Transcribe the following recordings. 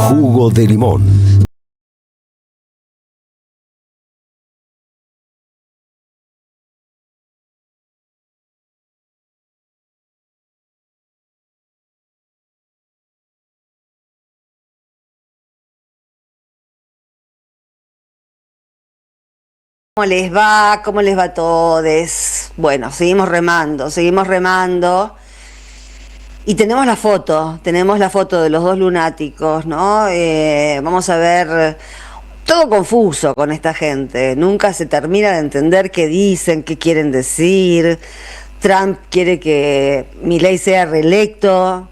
Jugo de limón. ¿Cómo les va? ¿Cómo les va a todos? Bueno, seguimos remando, seguimos remando. Y tenemos la foto de los dos lunáticos, ¿no? Vamos a ver, todo confuso con esta gente. Nunca se termina de entender qué dicen, qué quieren decir. Trump quiere que Milei sea reelecto.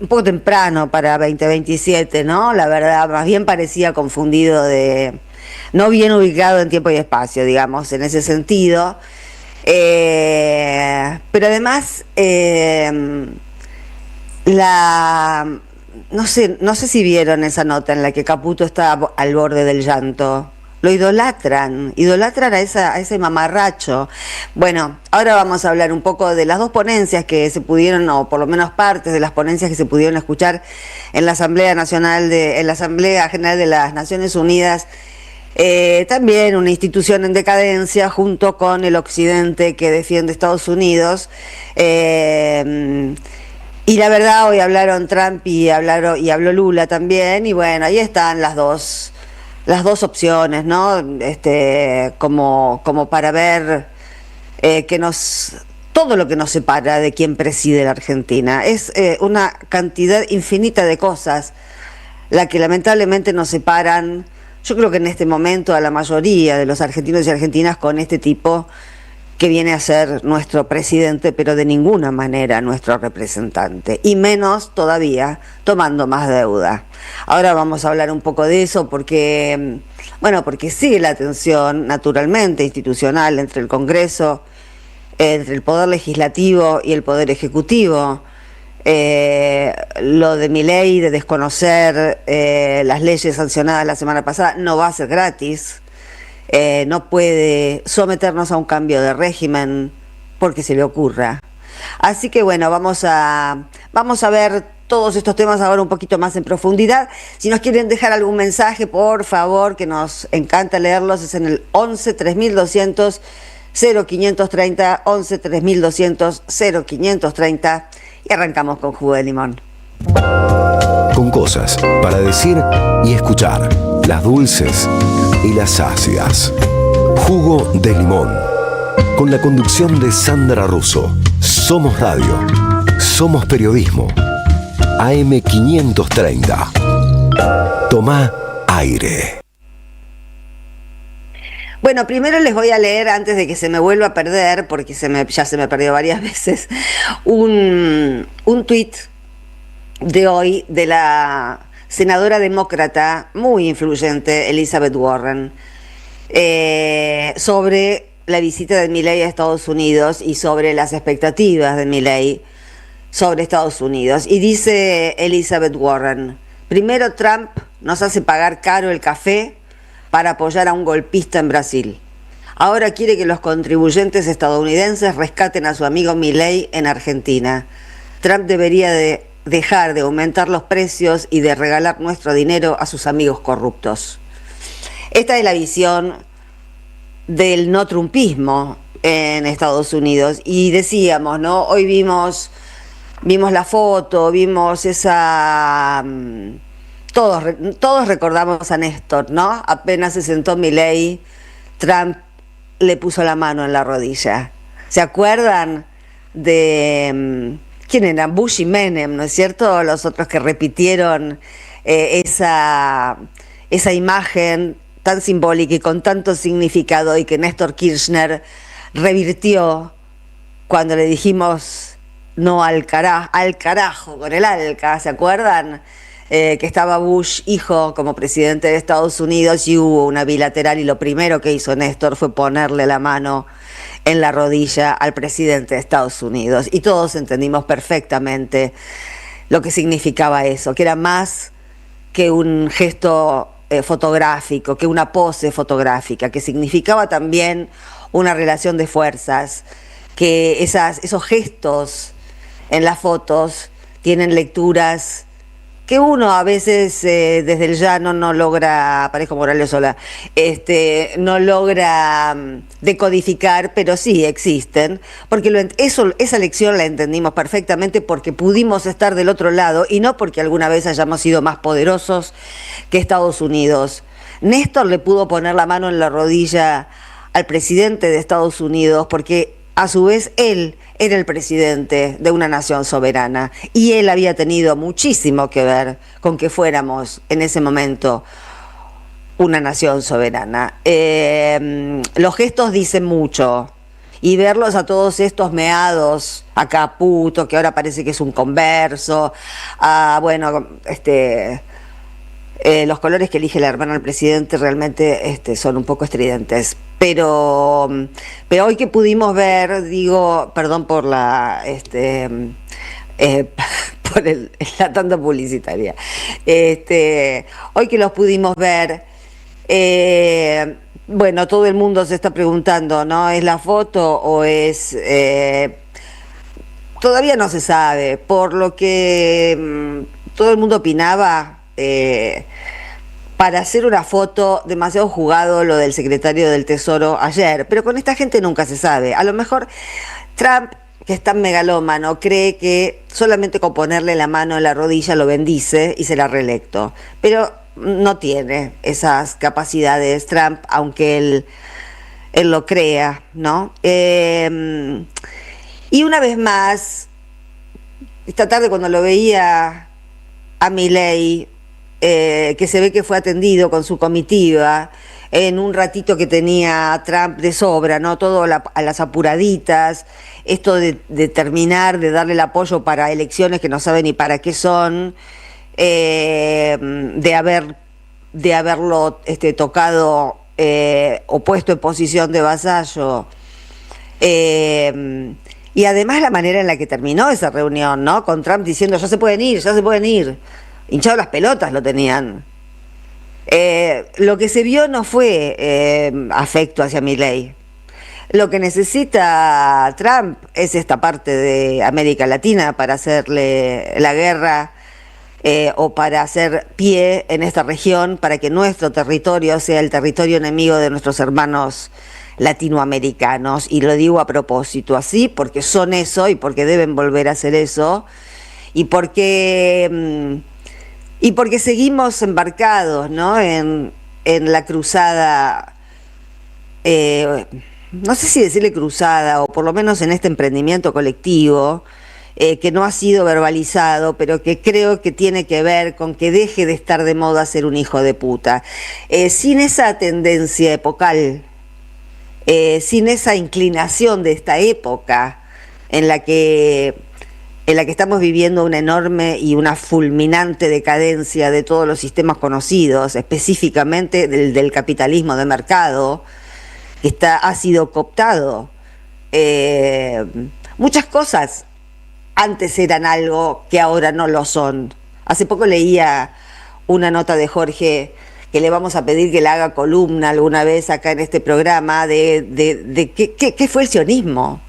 Un poco temprano para 2027, ¿no? La verdad, más bien parecía confundido no bien ubicado en tiempo y espacio, digamos, en ese sentido. Pero además, la, no sé si vieron esa nota en la que Caputo está al borde del llanto. Lo idolatran a ese mamarracho. Bueno, ahora vamos a hablar un poco de las dos ponencias que se pudieron, o por lo menos partes de las ponencias que se pudieron escuchar en la en la Asamblea General de las Naciones Unidas. También una institución en decadencia junto con el occidente que defiende Estados Unidos. Y la verdad, hoy hablaron Trump y habló Lula también, y bueno, ahí están las dos opciones, ¿no? Como para ver todo lo que nos separa de quien preside la Argentina. Es una cantidad infinita de cosas la que lamentablemente nos separan. Yo creo que en este momento a la mayoría de los argentinos y argentinas con este tipo que viene a ser nuestro presidente, pero de ninguna manera nuestro representante, y menos todavía tomando más deuda. Ahora vamos a hablar un poco de eso porque sigue la tensión naturalmente institucional entre el Congreso, entre el Poder Legislativo y el Poder Ejecutivo. Lo de Milei de desconocer las leyes sancionadas la semana pasada no va a ser gratis. No puede someternos a un cambio de régimen porque se le ocurra. Así que bueno, vamos a ver todos estos temas ahora un poquito más en profundidad. Si nos quieren dejar algún mensaje, por favor, que nos encanta leerlos, es en el 11 3200 0530, 11 3200 0530, y arrancamos con Jugo de Limón. Con cosas para decir y escuchar. Las dulces y las ácidas. Jugo de limón. Con la conducción de Sandra Russo. Somos radio. Somos periodismo. AM530. Tomá aire. Bueno, primero les voy a leer, antes de que se me vuelva a perder, porque ya se me perdió varias veces, un tuit de hoy de la senadora demócrata muy influyente Elizabeth Warren, sobre la visita de Milei a Estados Unidos y sobre las expectativas de Milei sobre Estados Unidos. Y dice Elizabeth Warren: primero Trump nos hace pagar caro el café para apoyar a un golpista en Brasil. Ahora quiere que los contribuyentes estadounidenses rescaten a su amigo Milei en Argentina. Trump debería dejar de aumentar los precios y de regalar nuestro dinero a sus amigos corruptos. Esta es la visión del no trumpismo en Estados Unidos. Y decíamos, ¿no? Hoy vimos la foto, vimos esa... Todos recordamos a Néstor, ¿no? Apenas se sentó Milei, Trump le puso la mano en la rodilla. ¿Se acuerdan de... ¿quién eran? Bush y Menem, ¿no es cierto? Los otros que repitieron esa imagen tan simbólica y con tanto significado, y que Néstor Kirchner revirtió cuando le dijimos no al carajo con el ALCA, ¿se acuerdan? Que estaba Bush hijo como presidente de Estados Unidos y hubo una bilateral, y lo primero que hizo Néstor fue ponerle la mano en la rodilla al presidente de Estados Unidos, y todos entendimos perfectamente lo que significaba eso, que era más que un gesto fotográfico, que una pose fotográfica, que significaba también una relación de fuerzas, que esos gestos en las fotos tienen lecturas que uno a veces desde el llano no logra, parezco Morales Sola, no logra decodificar, pero sí existen, porque esa lección la entendimos perfectamente porque pudimos estar del otro lado y no porque alguna vez hayamos sido más poderosos que Estados Unidos. Néstor le pudo poner la mano en la rodilla al presidente de Estados Unidos porque a su vez él era el presidente de una nación soberana y él había tenido muchísimo que ver con que fuéramos en ese momento una nación soberana. Los gestos dicen mucho y verlos a todos estos meados, a Caputo, que ahora parece que es un converso, los colores que elige la hermana del presidente realmente son un poco estridentes. Pero hoy que pudimos ver, digo, perdón por la por la tanda publicitaria. Hoy que los pudimos ver, bueno, todo el mundo se está preguntando, ¿no? ¿Es la foto o es...? Todavía no se sabe, por lo que todo el mundo opinaba. Para hacer una foto, demasiado jugado lo del secretario del Tesoro ayer, pero con esta gente nunca se sabe. A lo mejor Trump, que es tan megalómano, cree que solamente con ponerle la mano en la rodilla lo bendice y será reelecto, pero no tiene esas capacidades Trump, aunque él lo crea, ¿no? Y una vez más, esta tarde cuando lo veía a Milei, que se ve que fue atendido con su comitiva en un ratito que tenía Trump de sobra, ¿no? Todo a las apuraditas, esto de terminar, de darle el apoyo para elecciones que no sabe ni para qué son, de haberlo tocado o puesto en posición de vasallo. Y además la manera en la que terminó esa reunión, ¿no? Con Trump diciendo, ya se pueden ir. Hinchado las pelotas lo tenían. Lo que se vio no fue afecto hacia Milei. Lo que necesita Trump es esta parte de América Latina para hacerle la guerra o para hacer pie en esta región para que nuestro territorio sea el territorio enemigo de nuestros hermanos latinoamericanos. Y lo digo a propósito así porque son eso y porque deben volver a hacer eso y porque seguimos embarcados, ¿no? en la cruzada, no sé si decirle cruzada, o por lo menos en este emprendimiento colectivo, que no ha sido verbalizado, pero que creo que tiene que ver con que deje de estar de moda ser un hijo de puta. Sin esa tendencia epocal, sin esa inclinación de esta época en la que estamos viviendo una enorme y una fulminante decadencia de todos los sistemas conocidos, específicamente del capitalismo de mercado, que ha sido cooptado. Muchas cosas antes eran algo que ahora no lo son. Hace poco leía una nota de Jorge, que le vamos a pedir que le haga columna alguna vez acá en este programa, de qué fue el sionismo.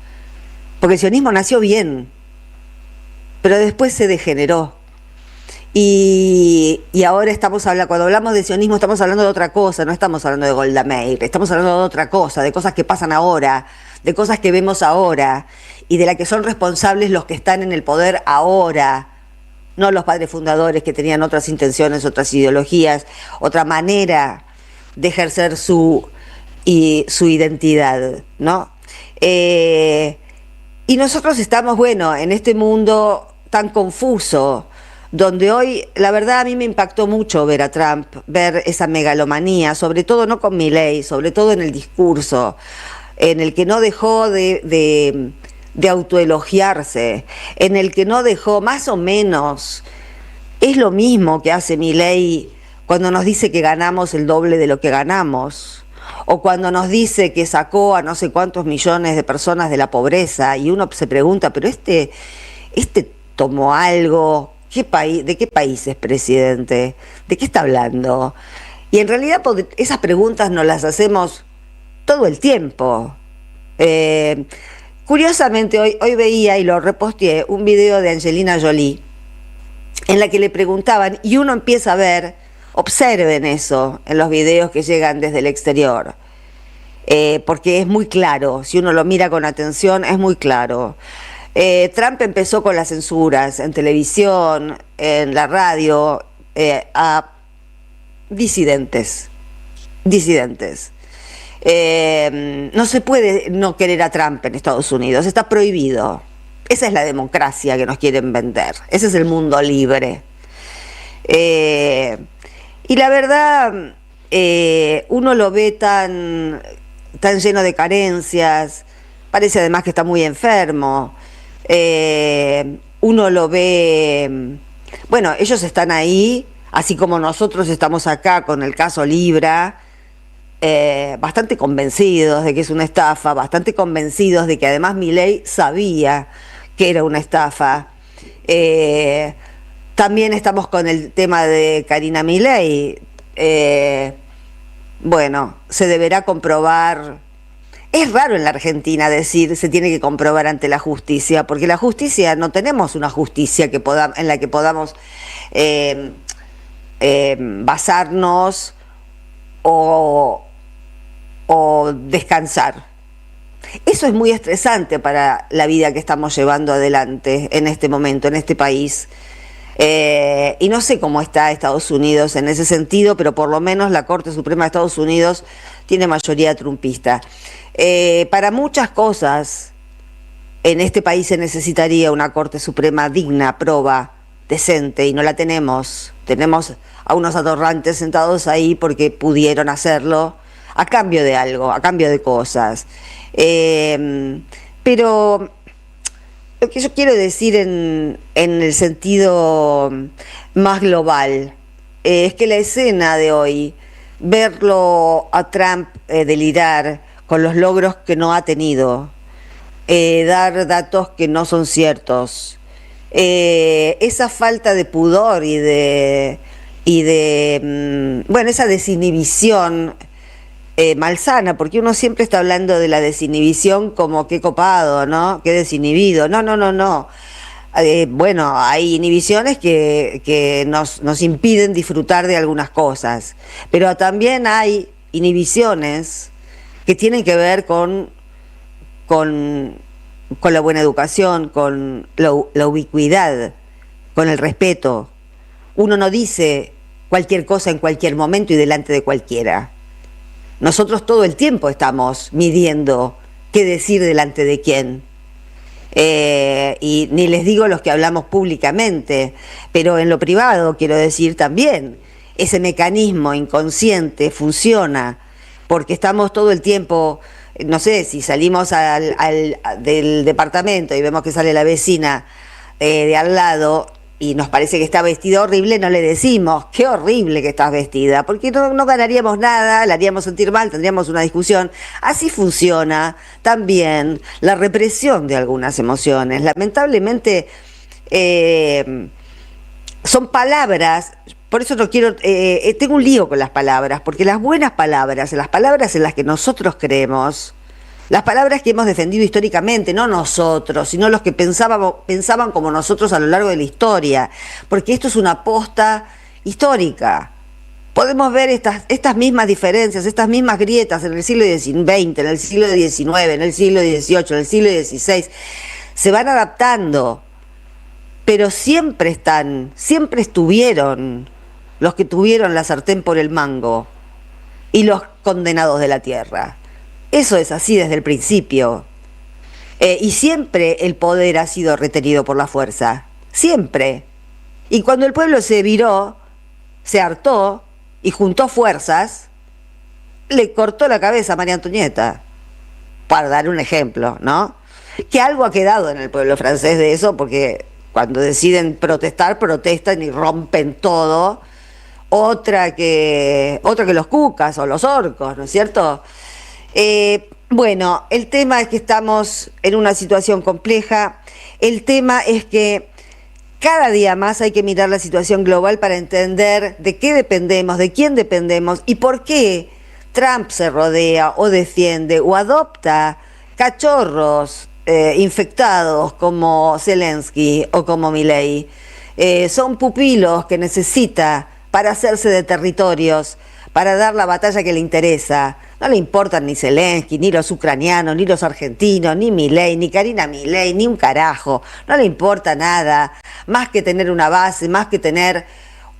Porque el sionismo nació bien, pero después se degeneró. Y ahora cuando hablamos de sionismo estamos hablando de otra cosa, no estamos hablando de Golda Meir, estamos hablando de otra cosa, de cosas que pasan ahora, de cosas que vemos ahora, y de las que son responsables los que están en el poder ahora, no los padres fundadores que tenían otras intenciones, otras ideologías, otra manera de ejercer su identidad, ¿no? Y nosotros estamos, en este mundo tan confuso, donde hoy, la verdad, a mí me impactó mucho ver a Trump, ver esa megalomanía, sobre todo no con Milei, sobre todo en el discurso, en el que no dejó de autoelogiarse, en el que no dejó, más o menos, es lo mismo que hace Milei cuando nos dice que ganamos el doble de lo que ganamos, o cuando nos dice que sacó a no sé cuántos millones de personas de la pobreza, y uno se pregunta, pero este tomó algo, ¿de qué país es presidente? ¿De qué está hablando? Y en realidad esas preguntas nos las hacemos todo el tiempo. Curiosamente, hoy veía y lo reposteé un video de Angelina Jolie, en la que le preguntaban, y uno empieza a ver, observen eso en los videos que llegan desde el exterior, porque es muy claro, si uno lo mira con atención, es muy claro. Trump empezó con las censuras en televisión, en la radio, a disidentes. No se puede no querer a Trump en Estados Unidos, está prohibido. Esa es la democracia que nos quieren vender, ese es el mundo libre. Y la verdad, uno lo ve tan lleno de carencias, parece además que está muy enfermo. Uno lo ve, bueno, ellos están ahí, así como nosotros estamos acá con el caso Libra, bastante convencidos de que es una estafa, bastante convencidos de que además Milei sabía que era una estafa. También estamos con el tema de Karina Milei. Bueno, se deberá comprobar. Es raro en la Argentina decir se tiene que comprobar ante la justicia, porque la justicia, no tenemos una justicia en la que podamos basarnos o descansar. Eso es muy estresante para la vida que estamos llevando adelante en este momento, en este país. Y no sé cómo está Estados Unidos en ese sentido, pero por lo menos la Corte Suprema de Estados Unidos tiene mayoría trumpista. Para muchas cosas en este país se necesitaría una Corte Suprema digna, proba, decente, y no la tenemos. Tenemos a unos atorrantes sentados ahí porque pudieron hacerlo a cambio de algo, a cambio de cosas. Pero lo que yo quiero decir en el sentido más global es que la escena de hoy, verlo a Trump delirar con los logros que no ha tenido, dar datos que no son ciertos, esa falta de pudor y de bueno, esa desinhibición malsana, porque uno siempre está hablando de la desinhibición como qué copado, ¿no? Qué desinhibido. No. Bueno, hay inhibiciones que nos impiden disfrutar de algunas cosas, pero también hay inhibiciones que tienen que ver con la buena educación, con la ubicuidad, con el respeto. Uno no dice cualquier cosa en cualquier momento y delante de cualquiera. Nosotros todo el tiempo estamos midiendo qué decir delante de quién. Y ni les digo los que hablamos públicamente, pero en lo privado quiero decir también, ese mecanismo inconsciente funciona, porque estamos todo el tiempo, no sé, si salimos del departamento y vemos que sale la vecina de al lado y nos parece que está vestida horrible, no le decimos, qué horrible que estás vestida, porque no ganaríamos nada, la haríamos sentir mal, tendríamos una discusión. Así funciona también la represión de algunas emociones. Lamentablemente son palabras, por eso no quiero, tengo un lío con las palabras, porque las buenas palabras, las palabras en las que nosotros creemos, las palabras que hemos defendido históricamente, no nosotros, sino los que pensaban como nosotros a lo largo de la historia, porque esto es una aposta histórica. Podemos ver estas mismas diferencias, estas mismas grietas en el siglo XX, en el siglo XIX, en el siglo XVIII, en el siglo XVI. Se van adaptando, pero siempre estuvieron los que tuvieron la sartén por el mango y los condenados de la tierra. Eso es así desde el principio. Y siempre el poder ha sido retenido por la fuerza. Siempre. Y cuando el pueblo se viró, se hartó y juntó fuerzas, le cortó la cabeza a María Antonieta. Para dar un ejemplo, ¿no? Que algo ha quedado en el pueblo francés de eso, porque cuando deciden protestar, protestan y rompen todo. Otra que los cucas o los orcos, ¿no es cierto? Bueno, el tema es que estamos en una situación compleja. El tema es que cada día más hay que mirar la situación global para entender de qué dependemos, de quién dependemos y por qué Trump se rodea o defiende o adopta cachorros infectados como Zelensky o como Milei. son pupilos que necesita para hacerse de territorios, para dar la batalla que le interesa. No le importan ni Zelensky, ni los ucranianos, ni los argentinos, ni Milei, ni Karina Milei, ni un carajo. No le importa nada, más que tener una base, más que tener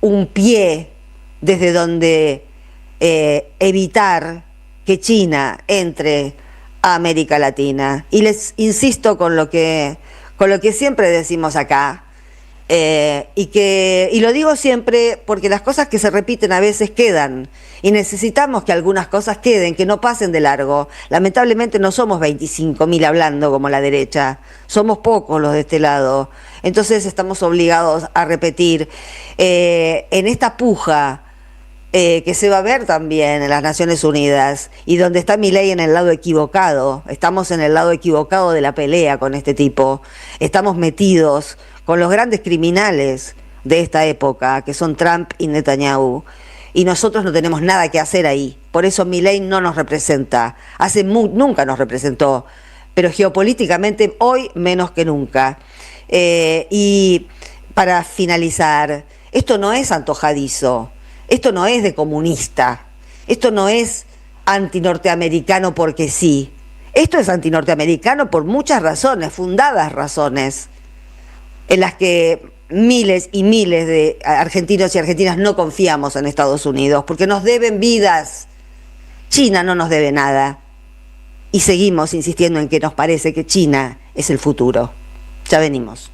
un pie desde donde evitar que China entre a América Latina. Y les insisto con lo que siempre decimos acá, y lo digo siempre porque las cosas que se repiten a veces quedan y necesitamos que algunas cosas queden, que no pasen de largo. Lamentablemente no somos 25.000 hablando como la derecha, somos pocos los de este lado, entonces estamos obligados a repetir en esta puja que se va a ver también en las Naciones Unidas y donde está Milei en el lado equivocado. Estamos en el lado equivocado de la pelea con este tipo. Estamos metidos con los grandes criminales de esta época, que son Trump y Netanyahu. Y nosotros no tenemos nada que hacer ahí. Por eso Milei no nos representa. Nunca nos representó, pero geopolíticamente hoy menos que nunca. Y para finalizar, esto no es antojadizo. Esto no es de comunista, esto no es antinorteamericano porque sí, esto es antinorteamericano por muchas razones, fundadas razones, en las que miles y miles de argentinos y argentinas no confiamos en Estados Unidos, porque nos deben vidas. China no nos debe nada, y seguimos insistiendo en que nos parece que China es el futuro. Ya venimos.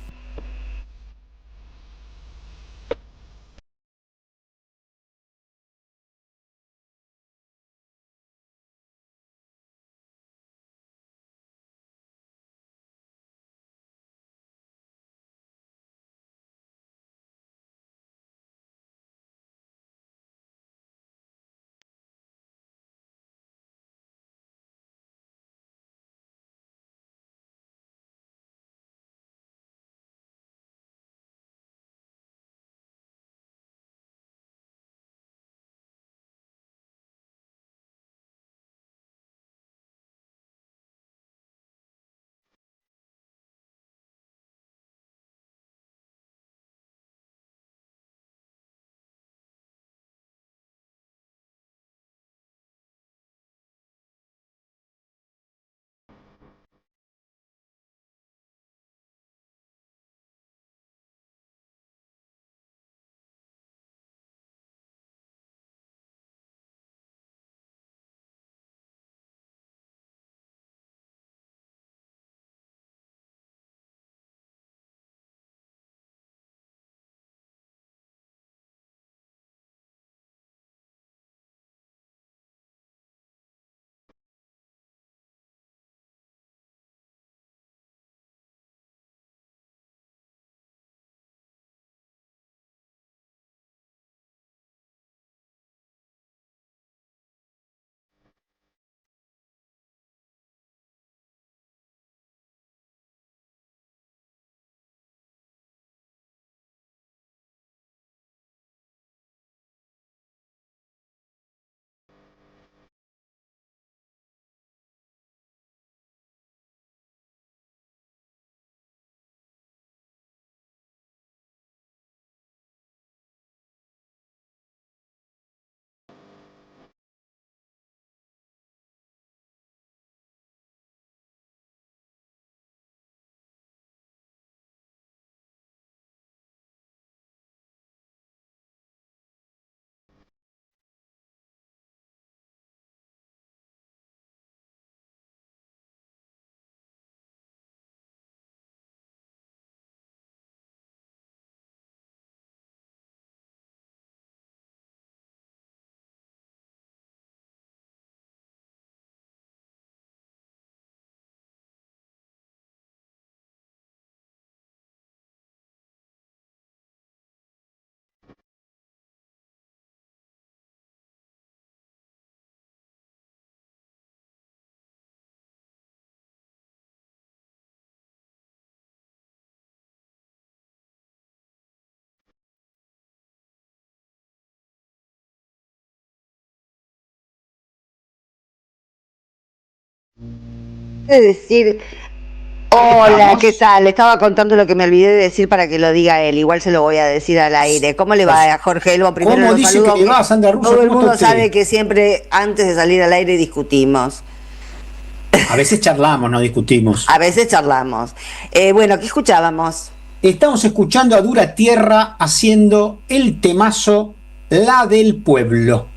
Es decir, Hola, ¿qué tal? Le estaba contando lo que me olvidé de decir para que lo diga él. Igual se lo voy a decir al aire. ¿Cómo le va a Jorge Elbo? Primero ¿Cómo lo dice saludo, que le va, Sandra Russo? todo el ¿Cómo mundo está usted? sabe que siempre antes de salir al aire discutimos. A veces charlamos, no discutimos. A veces charlamos. Bueno, ¿qué escuchábamos? Estamos escuchando a Dura Tierra haciendo el temazo La del Pueblo.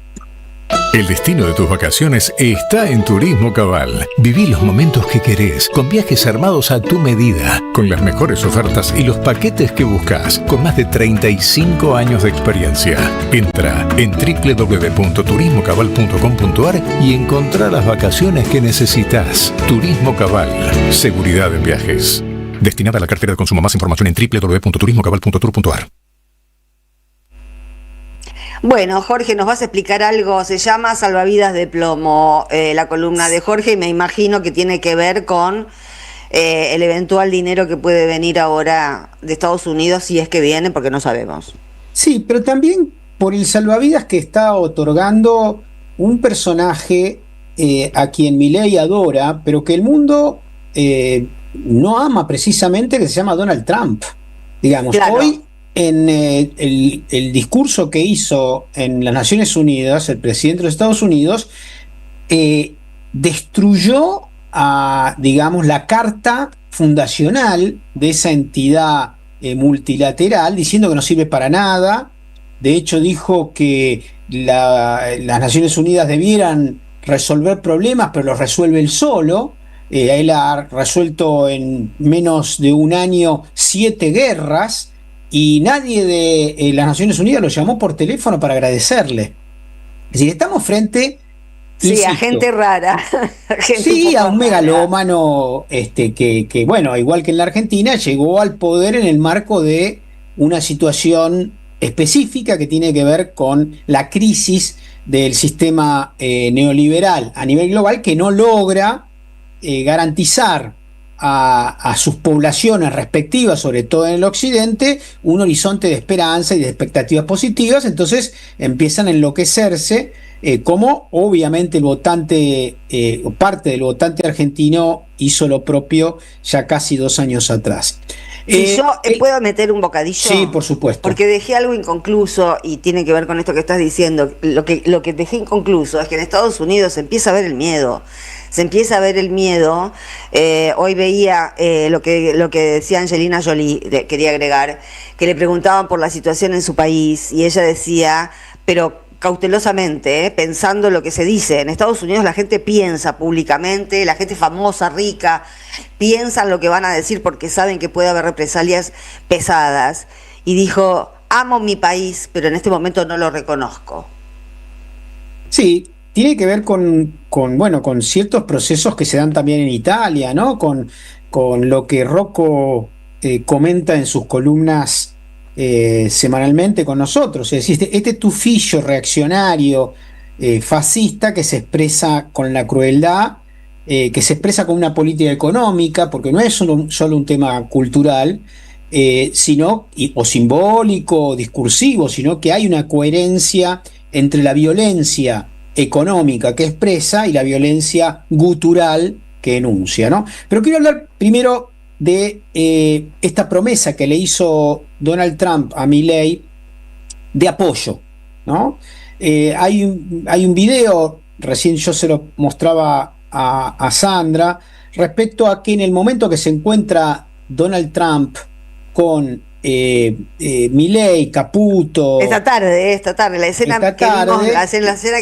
El destino de tus vacaciones está en Turismo Cabal. Viví los momentos que querés, con viajes armados a tu medida, con las mejores ofertas y los paquetes que buscas, con más de 35 años de experiencia. Entra en www.turismocabal.com.ar y encontrá las vacaciones que necesitas. Turismo Cabal, seguridad en viajes. Destinada a la cartera de consumo. Más información en www.turismocabal.tour.ar. Bueno, Jorge, nos vas a explicar algo, se llama Salvavidas de Plomo, la columna de Jorge, y me imagino que tiene que ver con el eventual dinero que puede venir ahora de Estados Unidos, si es que viene, porque no sabemos. Sí, pero también por el salvavidas que está otorgando un personaje a quien Milei adora, pero que el mundo no ama precisamente, que se llama Donald Trump. Digamos, Claro. Hoy en el discurso que hizo en las Naciones Unidas, el presidente de los Estados Unidos destruyó digamos, la carta fundacional de esa entidad multilateral, diciendo que no sirve para nada. De hecho, dijo que las Naciones Unidas debieran resolver problemas, pero los resuelve él solo. Él ha resuelto en menos de un año 7 guerras, y nadie de las Naciones Unidas lo llamó por teléfono para agradecerle. Es decir, estamos frente, Sí, insisto, a gente rara. sí, a un megalómano que, bueno, igual que en la Argentina, llegó al poder en el marco de una situación específica que tiene que ver con la crisis del sistema neoliberal a nivel global, que no logra garantizar a sus poblaciones respectivas, sobre todo en el occidente, un horizonte de esperanza y de expectativas positivas. Entonces empiezan a enloquecerse, como obviamente el votante, o parte del votante argentino hizo lo propio ya casi 2 años atrás. Si yo puedo meter un bocadillo. Sí, por supuesto. Porque dejé algo inconcluso y tiene que ver con esto que estás diciendo. Lo que dejé inconcluso es que en Estados Unidos se empieza a ver el miedo. Se empieza a ver el miedo. Hoy veía lo que decía Angelina Jolie, quería agregar, que le preguntaban por la situación en su país y ella decía, pero cautelosamente, pensando lo que se dice. En Estados Unidos la gente piensa públicamente, la gente famosa, rica, piensan lo que van a decir porque saben que puede haber represalias pesadas. Y dijo, amo mi país, pero en este momento no lo reconozco. Sí, tiene que ver con ciertos procesos que se dan también en Italia, ¿no? Con lo que Rocco comenta en sus columnas semanalmente con nosotros. Es decir, este tufillo reaccionario, fascista, que se expresa con la crueldad, que se expresa con una política económica, porque no es solo un tema cultural, o simbólico, o discursivo, sino que hay una coherencia entre la violencia económica que expresa y la violencia gutural que enuncia, ¿no? Pero quiero hablar primero de esta promesa que le hizo Donald Trump a Milei de apoyo, ¿no? Hay un video, recién yo se lo mostraba a Sandra, respecto a que en el momento que se encuentra Donald Trump con Milei, Caputo. Esta tarde, la escena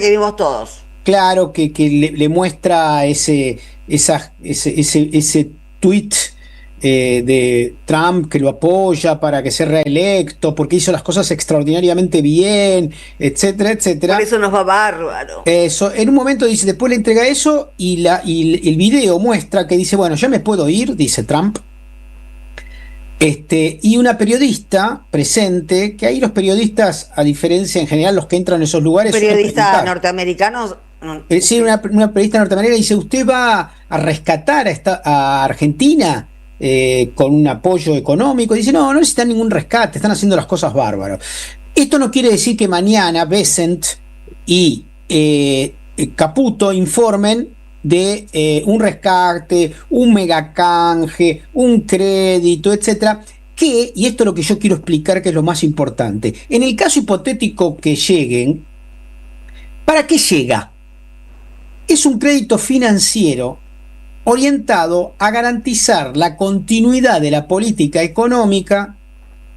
que vimos todos. Claro, que le muestra ese tweet de Trump que lo apoya para que sea reelecto, porque hizo las cosas extraordinariamente bien, etcétera, etcétera. Por eso nos va bárbaro. Eso, en un momento dice, después le entrega eso y el video muestra que dice, bueno, ya me puedo ir, dice Trump. Y una periodista presente, que ahí los periodistas, a diferencia en general, los que entran en esos lugares... Periodistas norteamericanos... Sí, una periodista norteamericana dice, ¿usted va a rescatar a Argentina con un apoyo económico? Dice, no necesitan ningún rescate, están haciendo las cosas bárbaras. Esto no quiere decir que mañana Bessent y Caputo informen de un rescate, un megacanje, un crédito, etcétera, que, y esto es lo que yo quiero explicar que es lo más importante, en el caso hipotético que lleguen, ¿para qué llega? Es un crédito financiero orientado a garantizar la continuidad de la política económica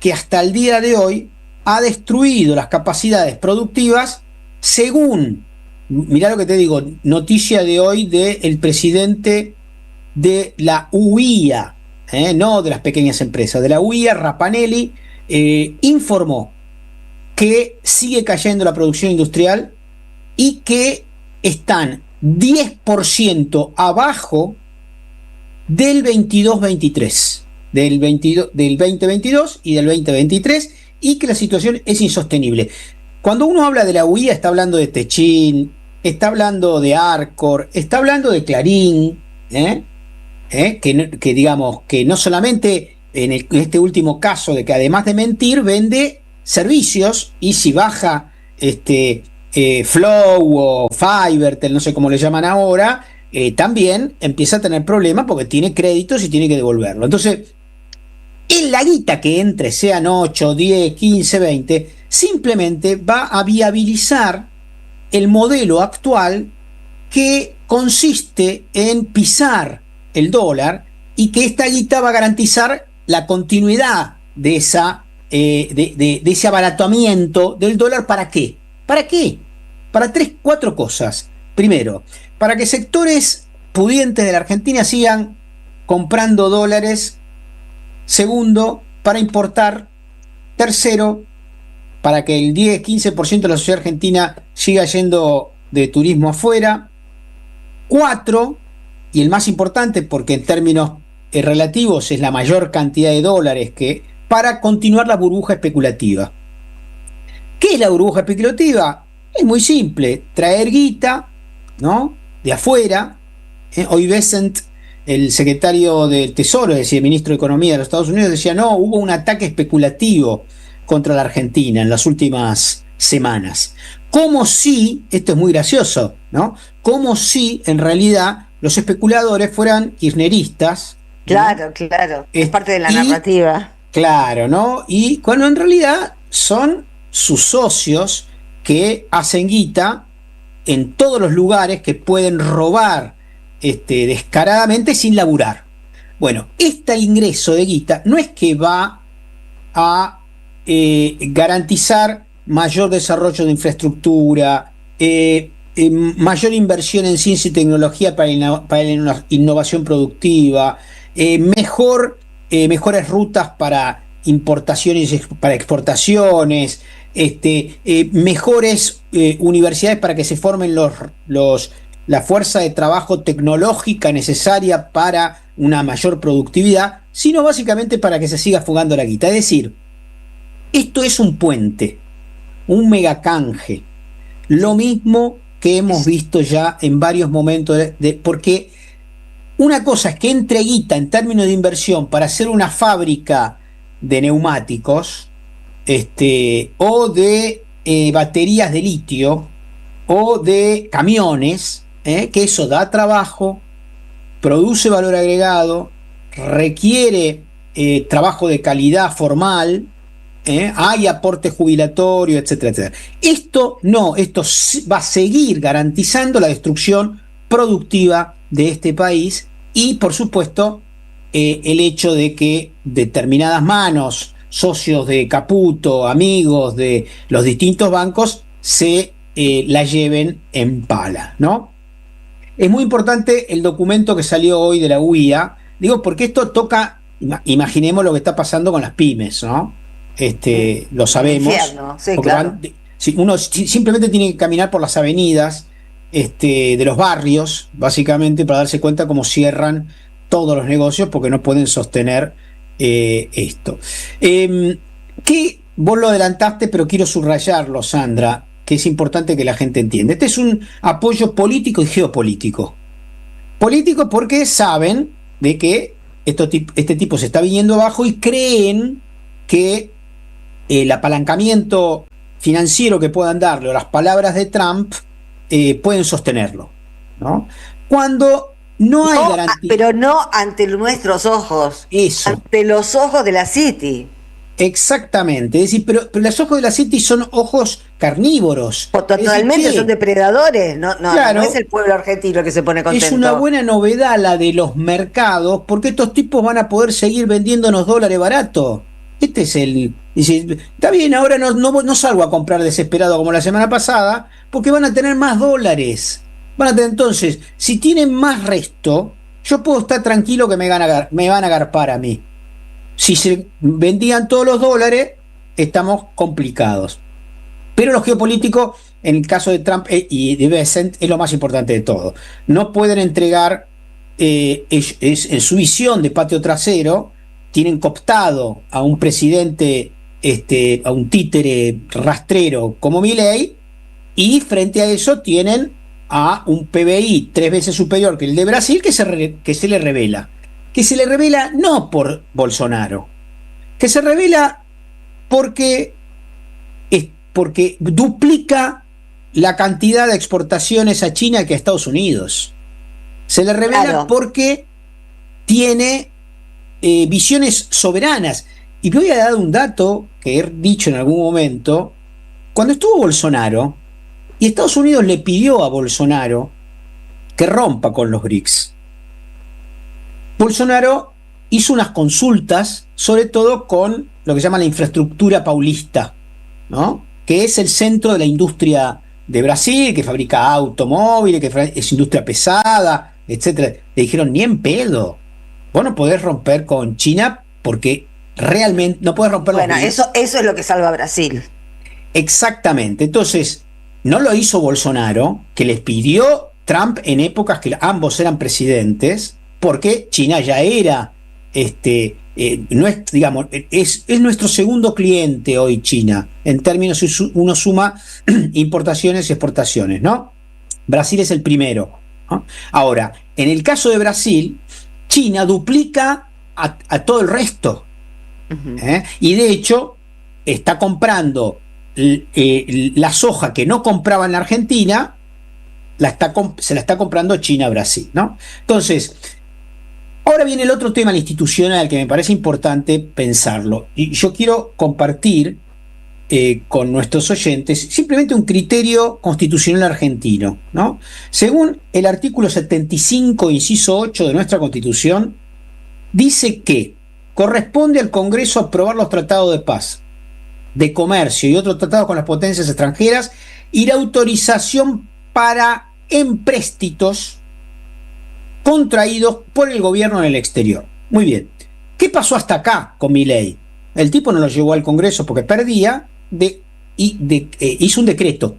que hasta el día de hoy ha destruido las capacidades productivas según, mirá lo que te digo, noticia de hoy del presidente de la UIA, no de las pequeñas empresas, de la UIA, Rapanelli, informó que sigue cayendo la producción industrial y que están 10% abajo del 22-23, del 2022 y del 2023, y que la situación es insostenible. Cuando uno habla de la UIA está hablando de Techin, está hablando de Arcor, está hablando de Clarín, que digamos que no solamente en este último caso de que además de mentir vende servicios, y si baja Flow o Fivertel, no sé cómo le llaman ahora, también empieza a tener problemas porque tiene créditos y tiene que devolverlo. Entonces, en la guita que entre, sean 8, 10, 15, 20, simplemente va a viabilizar el modelo actual que consiste en pisar el dólar, y que esta guita va a garantizar la continuidad de ese abaratamiento del dólar. ¿Para qué? ¿Para qué? Para 4 cosas. Primero, para que sectores pudientes de la Argentina sigan comprando dólares. Segundo, para importar. Tercero, para que el 10-15% de la sociedad argentina siga yendo de turismo afuera. 4, y el más importante porque en términos relativos es la mayor cantidad de dólares, que para continuar la burbuja especulativa. ¿Qué es la burbuja especulativa? Es muy simple, traer guita, ¿no?, de afuera. Hoy Bessent, el secretario del Tesoro, es decir, el ministro de Economía de los Estados Unidos, decía, no, hubo un ataque especulativo contra la Argentina en las últimas semanas. Como si, esto es muy gracioso, ¿no?, como si en realidad los especuladores fueran kirchneristas. Claro, ¿no? Claro, es parte de la narrativa. Claro, ¿no? Y cuando en realidad son sus socios que hacen guita en todos los lugares, que pueden robar descaradamente sin laburar. Bueno, este ingreso de guita no es que va a garantizar mayor desarrollo de infraestructura, mayor inversión en ciencia y tecnología para la innovación productiva, mejores rutas para importaciones y para exportaciones, mejores universidades para que se formen la fuerza de trabajo tecnológica necesaria para una mayor productividad, sino básicamente para que se siga fugando la guita. Es decir, esto es un puente, un megacanje, lo mismo que hemos visto ya en varios momentos, porque una cosa es que entre guita en términos de inversión para hacer una fábrica de neumáticos, o de baterías de litio, o de camiones, que eso da trabajo, produce valor agregado, requiere trabajo de calidad formal, hay aporte jubilatorio, etcétera, etcétera. Esto no, esto va a seguir garantizando la destrucción productiva de este país, y por supuesto el hecho de que determinadas manos, socios de Caputo, amigos de los distintos bancos, se la lleven en pala, ¿no? Es muy importante el documento que salió hoy de la UIA, digo, porque esto toca, imaginemos lo que está pasando con las pymes, ¿no? Lo sabemos. Sí, claro. Uno simplemente tiene que caminar por las avenidas de los barrios, básicamente, para darse cuenta cómo cierran todos los negocios porque no pueden sostener esto. Que vos lo adelantaste, pero quiero subrayarlo, Sandra, que es importante que la gente entienda. Este es un apoyo político y geopolítico. Político porque saben de que este tipo se está viniendo abajo y creen que el apalancamiento financiero que puedan darle o las palabras de Trump pueden sostenerlo, ¿no? Cuando no hay garantía. Pero no ante nuestros ojos, Eso. ante los ojos de la City. Exactamente, es decir, pero los ojos de la City son ojos carnívoros. Totalmente, Es decir, son depredadores. Claro, No es el pueblo argentino que se pone contento. es una buena novedad la de los mercados, porque estos tipos van a poder seguir vendiéndonos dólares baratos. Este es el. Dice, está bien, ahora no salgo a comprar desesperado como la semana pasada, porque van a tener más dólares. Entonces, si tienen más resto, yo puedo estar tranquilo que me van a agarpar a mí. Si se vendían todos los dólares, estamos complicados. Pero lo geopolítico, en el caso de Trump y de Bessent, es lo más importante de todo. No pueden entregar, en su visión de patio trasero, tienen cooptado a un presidente, a un títere rastrero como Milei, y frente a eso tienen a un PBI 3 veces superior que el de Brasil que se le revela. Que se le revela no por Bolsonaro, que se revela porque duplica la cantidad de exportaciones a China que a Estados Unidos. Se le revela Claro. porque tiene visiones soberanas. Y voy a dar un dato que he dicho en algún momento. Cuando estuvo Bolsonaro, y Estados Unidos le pidió a Bolsonaro que rompa con los BRICS, Bolsonaro hizo unas consultas, sobre todo con lo que se llama la infraestructura paulista, ¿no? Que es el centro de la industria de Brasil, que fabrica automóviles, que es industria pesada, etcétera. Le dijeron, ni en pedo, vos no podés romper con China porque realmente no podés romper Bueno, los BRICS. eso es lo que salva a Brasil. Exactamente. Entonces, no lo hizo Bolsonaro, que les pidió Trump en épocas que ambos eran presidentes, porque China ya era, no es, digamos, es nuestro segundo cliente hoy China, en términos, si uno suma importaciones y exportaciones, ¿no? Brasil es el primero, ¿no? Ahora, en el caso de Brasil, China duplica a todo el resto, y de hecho está comprando la soja que no compraba en la Argentina, se la está comprando China a Brasil, ¿no? Entonces, ahora viene el otro tema, el institucional, que me parece importante pensarlo. Y yo quiero compartir con nuestros oyentes simplemente un criterio constitucional argentino, ¿no? Según el artículo 75, inciso 8 de nuestra Constitución, dice que corresponde al Congreso aprobar los tratados de paz, de comercio y otros tratados con las potencias extranjeras y la autorización para empréstitos contraídos por el gobierno en el exterior. Muy bien. ¿Qué pasó hasta acá con Milei? El tipo no lo llevó al Congreso porque perdía, hizo un decreto.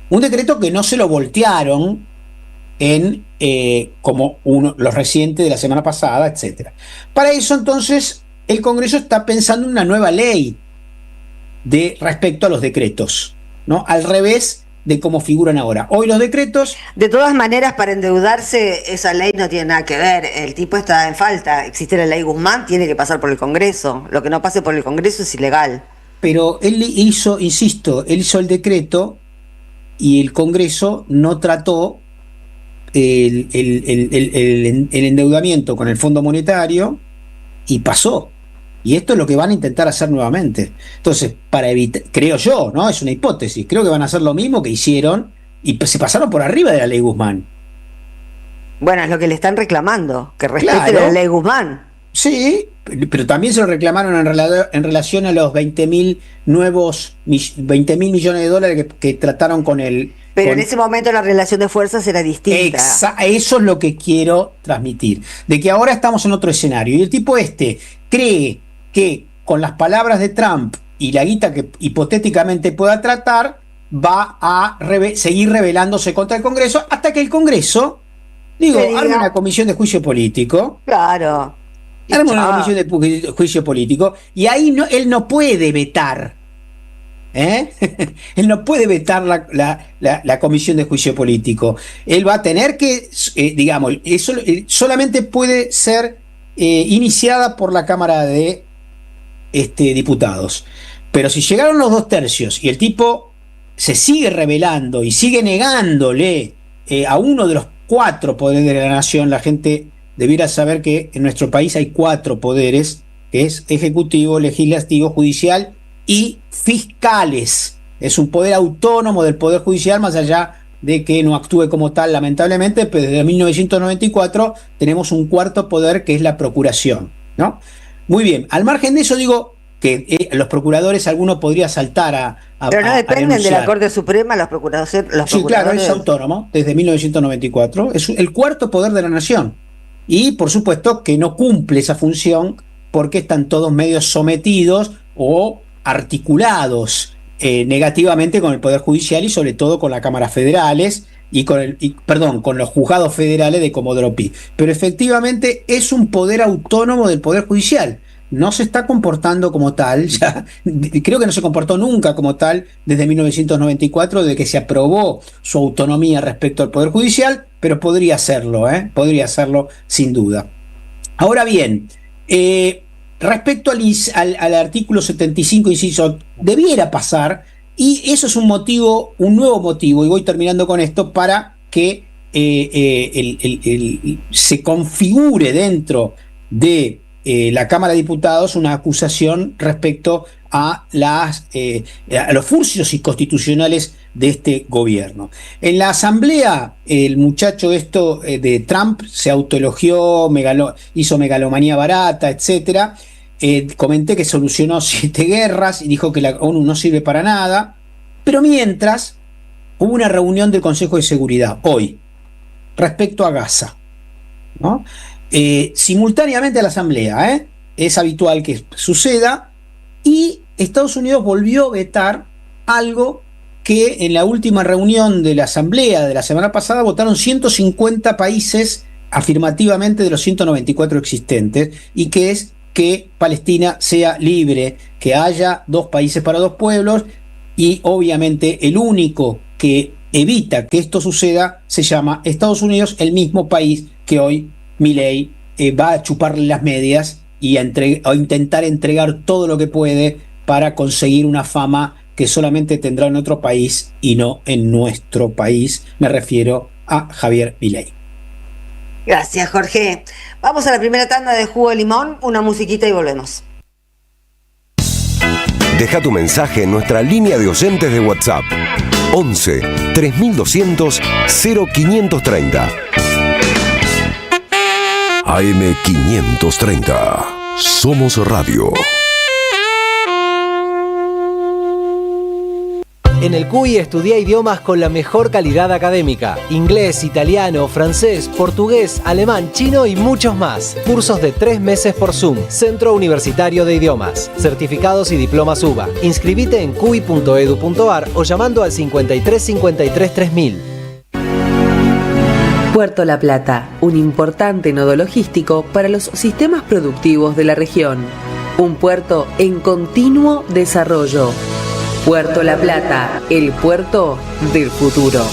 Un decreto que no se lo voltearon como los recientes de la semana pasada, etc. Para eso, entonces, el Congreso está pensando en una nueva ley respecto a los decretos, ¿no? Al revés de cómo figuran ahora. Hoy los decretos. De todas maneras, para endeudarse, esa ley no tiene nada que ver. El tipo está en falta. Existe la ley Guzmán, tiene que pasar por el Congreso. Lo que no pase por el Congreso es ilegal. Pero él hizo el decreto y el Congreso no trató el endeudamiento con el Fondo Monetario y pasó. Y esto es lo que van a intentar hacer nuevamente. Entonces, para evitar, creo yo, ¿no? Es una hipótesis, creo que van a hacer lo mismo que hicieron y se pasaron por arriba de la ley Guzmán. Bueno, es lo que le están reclamando, que respete Claro. la ley Guzmán. Sí, pero también se lo reclamaron en relación a los 20.000 millones de dólares que trataron con el... Pero en ese momento la relación de fuerzas era distinta. Eso es lo que quiero transmitir, de que ahora estamos en otro escenario y el tipo cree que con las palabras de Trump y la guita que hipotéticamente pueda tratar va a seguir rebelándose contra el Congreso hasta que el Congreso, arme una comisión de juicio político. Claro. Arme una comisión de juicio político y ahí él no puede vetar. Él no puede vetar la comisión de juicio político. Él va a tener que, eso solamente puede ser iniciada por la Cámara de Diputados. Pero si llegaron los 2/3 y el tipo se sigue rebelando y sigue negándole a uno de los 4 poderes de la nación. La gente debiera saber que en nuestro país hay 4 poderes, que es ejecutivo, legislativo, judicial y fiscales. Es un poder autónomo del Poder Judicial, más allá de que no actúe como tal, lamentablemente, pero desde 1994 tenemos un 4º poder, que es la Procuración, ¿no? Muy bien, al margen de eso digo que los procuradores, alguno podría saltar pero no dependen de la Corte Suprema los procuradores. Sí, claro, es autónomo desde 1994, es el 4º poder de la nación, y por supuesto que no cumple esa función porque están todos medios sometidos o articulados negativamente con el Poder Judicial y sobre todo con las cámaras federales con los juzgados federales de Comodoro Pi. Pero efectivamente es un poder autónomo del Poder Judicial. No se está comportando como tal, ya creo que no se comportó nunca como tal desde 1994, desde que se aprobó su autonomía respecto al Poder Judicial, pero podría hacerlo sin duda. Ahora bien, respecto al artículo 75, inciso, debiera pasar, y eso es un nuevo motivo, y voy terminando con esto, para que se configure dentro de la Cámara de Diputados una acusación respecto a los furcios inconstitucionales de este gobierno. En la asamblea, el muchacho de Trump se autoelogió, hizo megalomanía barata, etcétera. Comenté que solucionó 7 guerras y dijo que la ONU no sirve para nada, pero mientras hubo una reunión del Consejo de Seguridad hoy respecto a Gaza, ¿no? Simultáneamente a la asamblea, es habitual que suceda, y Estados Unidos volvió a vetar algo que en la última reunión de la asamblea de la semana pasada votaron 150 países afirmativamente de los 194 existentes, y que es que Palestina sea libre, que haya 2 países para 2 pueblos, y obviamente el único que evita que esto suceda se llama Estados Unidos, el mismo país que hoy Milei va a chuparle las medias y a intentar entregar todo lo que puede para conseguir una fama que solamente tendrá en otro país y no en nuestro país. Me refiero a Javier Milei. Gracias, Jorge. Vamos a la primera tanda de Jugo de Limón, una musiquita y volvemos. Deja tu mensaje en nuestra línea de oyentes de WhatsApp 11 3200 0530. AM 530. Somos Radio. En el CUI estudia idiomas con la mejor calidad académica. Inglés, italiano, francés, portugués, alemán, chino y muchos más. Cursos de 3 meses por Zoom. Centro Universitario de Idiomas. Certificados y diplomas UBA. Inscribite en cui.edu.ar o llamando al 53 53 3000. Puerto La Plata, un importante nodo logístico para los sistemas productivos de la región. Un puerto en continuo desarrollo. Puerto La Plata, el puerto del futuro.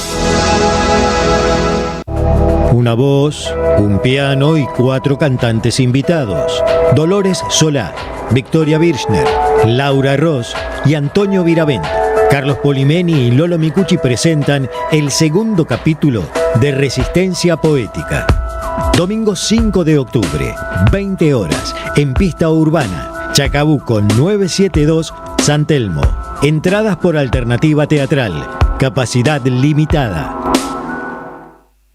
Una voz, un piano y 4 cantantes invitados. Dolores Solá, Victoria Birchner, Laura Ross y Antonio Viravent. Carlos Polimeni y Lolo Micucci presentan el segundo capítulo de Resistencia Poética. Domingo 5 de octubre, 20 horas, en Pista Urbana, Chacabuco 972, San Telmo. Entradas por alternativa teatral. Capacidad limitada.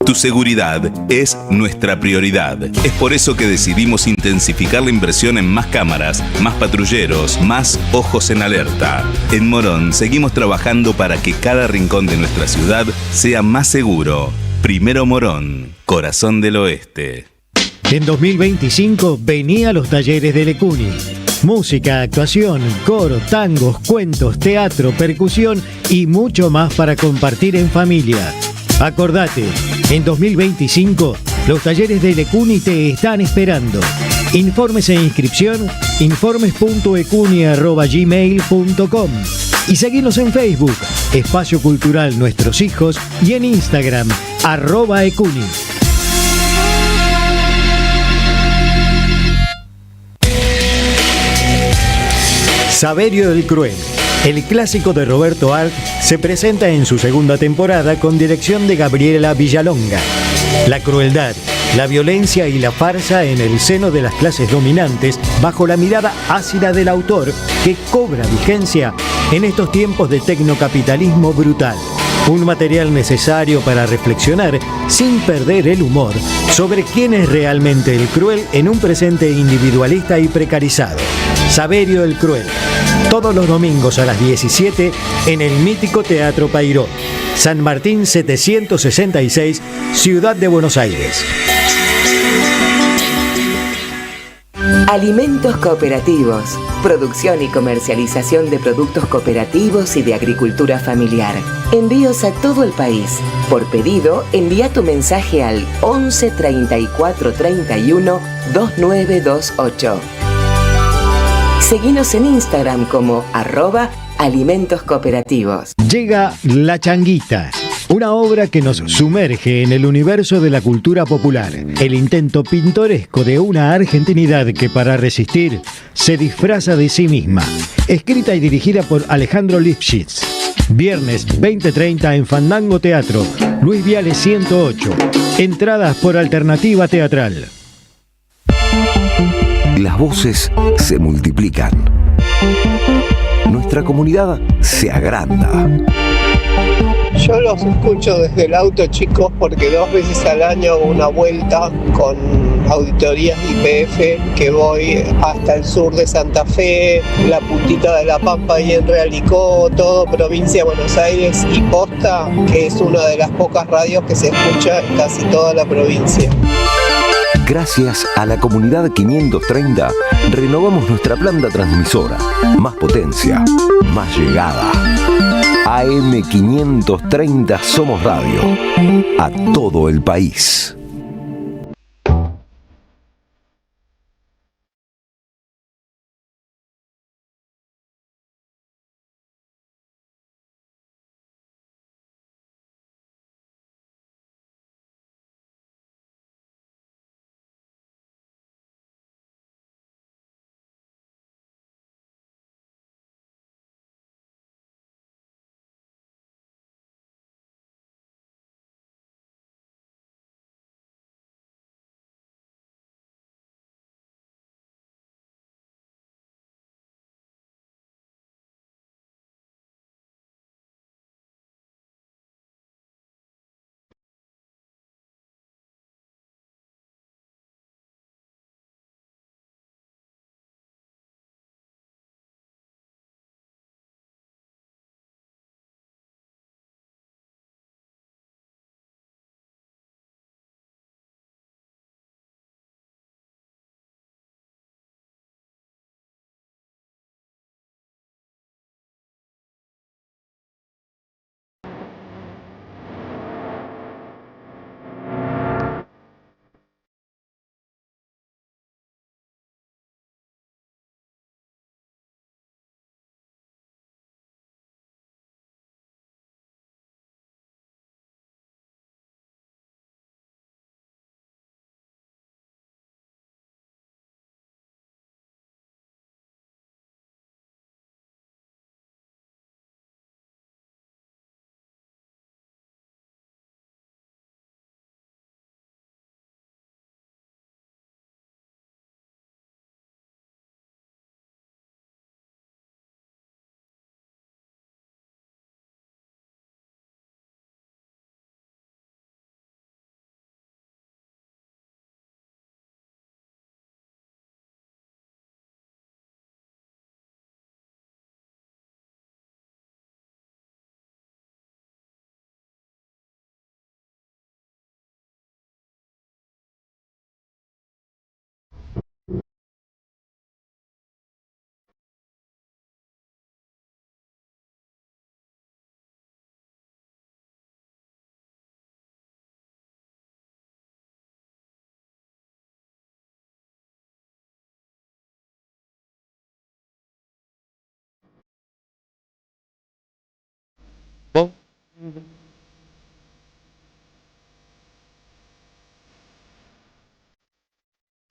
Tu seguridad es nuestra prioridad. Es por eso que decidimos intensificar la inversión en más cámaras, más patrulleros, más ojos en alerta. En Morón seguimos trabajando para que cada rincón de nuestra ciudad sea más seguro. Primero Morón, corazón del oeste. En 2025 vení a los talleres de Lecuni. Música, actuación, coro, tangos, cuentos, teatro, percusión y mucho más para compartir en familia. Acordate, en 2025 los talleres de Lecuni te están esperando. Informes e inscripción, informes.ecuni@gmail.com y seguinos en Facebook, Espacio Cultural Nuestros Hijos, y en Instagram, @ecuni. Saverio del Cruel, El clásico de Roberto Arlt se presenta en su segunda temporada con dirección de Gabriela Villalonga. La crueldad, la violencia y la farsa en el seno de las clases dominantes bajo la mirada ácida del autor que cobra vigencia en estos tiempos de tecnocapitalismo brutal. Un material necesario para reflexionar sin perder el humor sobre quién es realmente el cruel en un presente individualista y precarizado. Saverio el Cruel. Todos los domingos a las 17 en el mítico Teatro Pairó. San Martín 766, Ciudad de Buenos Aires. Alimentos cooperativos. Producción y comercialización de productos cooperativos y de agricultura familiar. Envíos a todo el país. Por pedido, envía tu mensaje al 11 34 31 2928. Seguinos en Instagram como @alimentoscooperativos. Llega La Changuita, una obra que nos sumerge en el universo de la cultura popular, el intento pintoresco de una argentinidad que para resistir se disfraza de sí misma. Escrita y dirigida por Alejandro Lifshitz. Viernes 20:30 en Fandango Teatro, Luis Viale 108. Entradas por Alternativa Teatral. Las voces se multiplican. Nuestra comunidad se agranda. Yo los escucho desde el auto, chicos, porque 2 veces al año hago una vuelta con auditorías IPF que voy hasta el sur de Santa Fe, la puntita de La Pampa y en Realicó, todo provincia de Buenos Aires y Posta, que es una de las pocas radios que se escucha en casi toda la provincia. Gracias a la comunidad 530, renovamos nuestra planta transmisora. Más potencia, más llegada. AM 530 Somos Radio. A todo el país.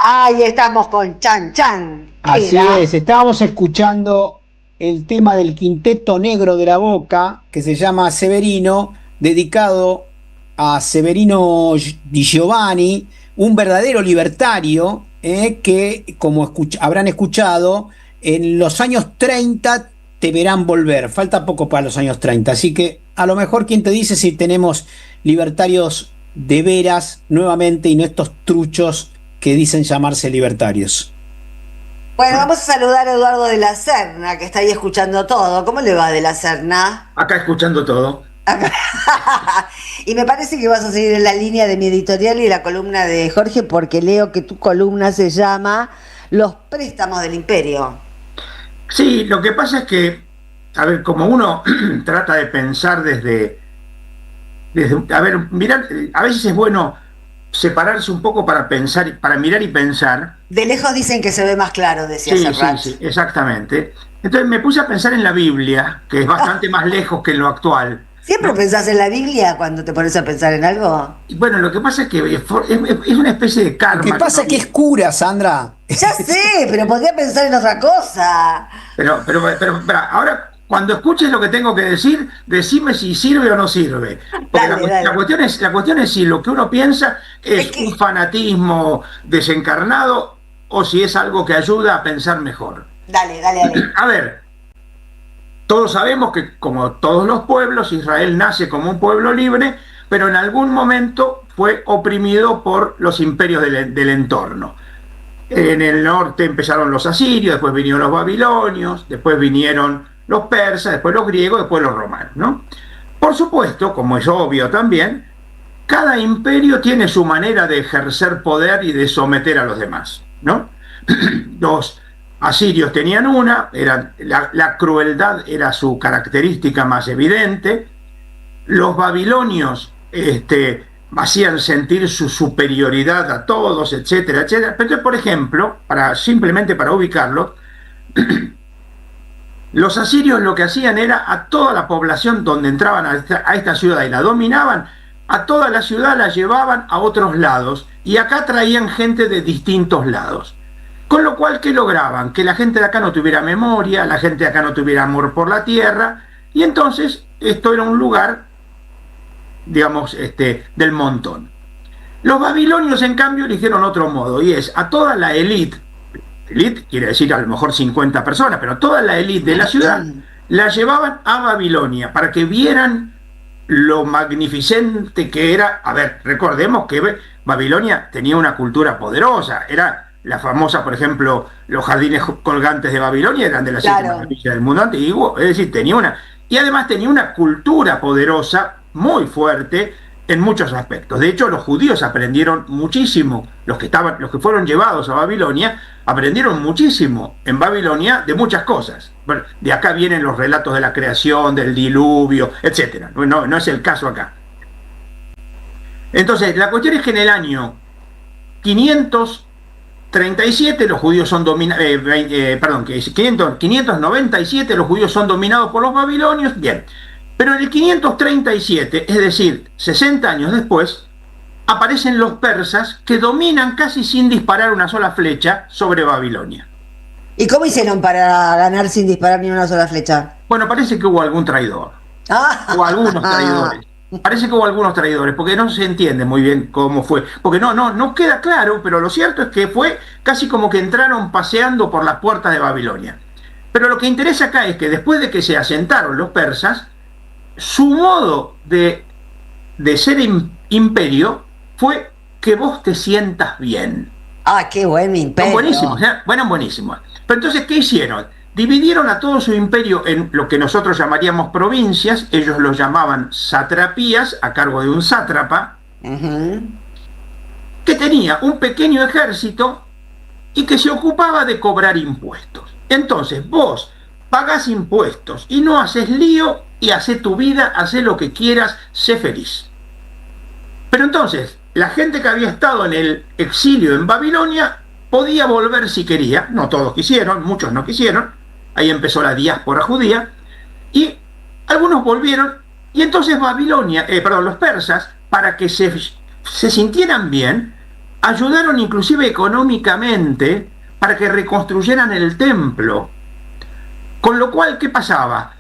Ahí estamos con Chan Chan. Así es, estábamos escuchando el tema del quinteto negro de la Boca, que se llama Severino, dedicado a Severino Di Giovanni, un verdadero libertario, que, como habrán escuchado, en los años 30 te verán volver. Falta poco para los años 30, así que a lo mejor, ¿quién te dice si tenemos libertarios de veras nuevamente y no estos truchos que dicen llamarse libertarios? Bueno, vamos a saludar a Eduardo de la Serna, que está ahí escuchando todo. ¿Cómo le va, de la Serna? Acá escuchando todo. Y me parece que vas a seguir en la línea de mi editorial y la columna de Jorge, porque leo que tu columna se llama Los préstamos del imperio. Sí, lo que pasa es que, a ver, como uno trata de pensar desde a ver, mirar, a veces es bueno separarse un poco para pensar, para mirar y pensar. De lejos dicen que se ve más claro, decía Serrat. Sí, exactamente. Entonces me puse a pensar en la Biblia, que es bastante más lejos que en lo actual. ¿Siempre pensás en la Biblia cuando te pones a pensar en algo? Bueno, lo que pasa es que es una especie de karma. Lo que pasa es que es cura, Sandra. Ya sé, pero podría pensar en otra cosa. Pero ahora, cuando escuches lo que tengo que decir, decime si sirve o no sirve. Porque Dale. la cuestión es si lo que uno piensa es un fanatismo desencarnado o si es algo que ayuda a pensar mejor. Dale. A ver, todos sabemos que, como todos los pueblos, Israel nace como un pueblo libre, pero en algún momento fue oprimido por los imperios del entorno. En el norte empezaron los asirios, después vinieron los babilonios, después vinieron los persas, después los griegos, después los romanos, ¿no? Por supuesto, como es obvio también, cada imperio tiene su manera de ejercer poder y de someter a los demás, ¿no? Los asirios tenían la crueldad era su característica más evidente. Los babilonios hacían sentir su superioridad a todos, etcétera, etcétera. Pero entonces, por ejemplo, simplemente para ubicarlo, los asirios lo que hacían era a toda la población donde entraban a esta ciudad y la dominaban, a toda la ciudad la llevaban a otros lados y acá traían gente de distintos lados. Con lo cual, ¿qué lograban? Que la gente de acá no tuviera memoria, la gente de acá no tuviera amor por la tierra, y entonces esto era un lugar, digamos, del montón. Los babilonios, en cambio, eligieron otro modo, y es a toda la élite quiere decir a lo mejor 50 personas, pero toda la élite de la ciudad la llevaban a Babilonia para que vieran lo magnificente que era. A ver, recordemos que Babilonia tenía una cultura poderosa, era la famosa, por ejemplo, los jardines colgantes de Babilonia eran de las 7 maravillas del mundo antiguo, es decir, y además tenía una cultura poderosa, muy fuerte, en muchos aspectos. De hecho, los judíos aprendieron muchísimo, los que fueron llevados a Babilonia, aprendieron muchísimo en Babilonia de muchas cosas. Bueno, de acá vienen los relatos de la creación, del diluvio, etc. No es el caso acá. Entonces, la cuestión es que en el año 537 los judíos son 597 los judíos son dominados por los babilonios. Bien. Pero en el 537, es decir, 60 años después, aparecen los persas que dominan casi sin disparar una sola flecha sobre Babilonia. ¿Y cómo hicieron para ganar sin disparar ni una sola flecha? Bueno, parece que hubo algún traidor. O algunos traidores. Parece que hubo algunos traidores, porque no se entiende muy bien cómo fue. Porque no queda claro, pero lo cierto es que fue casi como que entraron paseando por las puertas de Babilonia. Pero lo que interesa acá es que después de que se asentaron los persas, su modo de ser imperio fue que vos te sientas bien. ¡Ah, qué buen imperio! Buenísimos. Pero entonces, ¿qué hicieron? Dividieron a todo su imperio en lo que nosotros llamaríamos provincias, ellos lo llamaban satrapías, a cargo de un sátrapa, que tenía un pequeño ejército y que se ocupaba de cobrar impuestos. Entonces, vos pagás impuestos y no haces lío y hacé tu vida, hacé lo que quieras, sé feliz. Pero entonces, la gente que había estado en el exilio en Babilonia podía volver si quería, no todos quisieron, muchos no quisieron, ahí empezó la diáspora judía, y algunos volvieron, y entonces los persas, para que se sintieran bien, ayudaron inclusive económicamente para que reconstruyeran el templo. Con lo cual, ¿qué pasaba?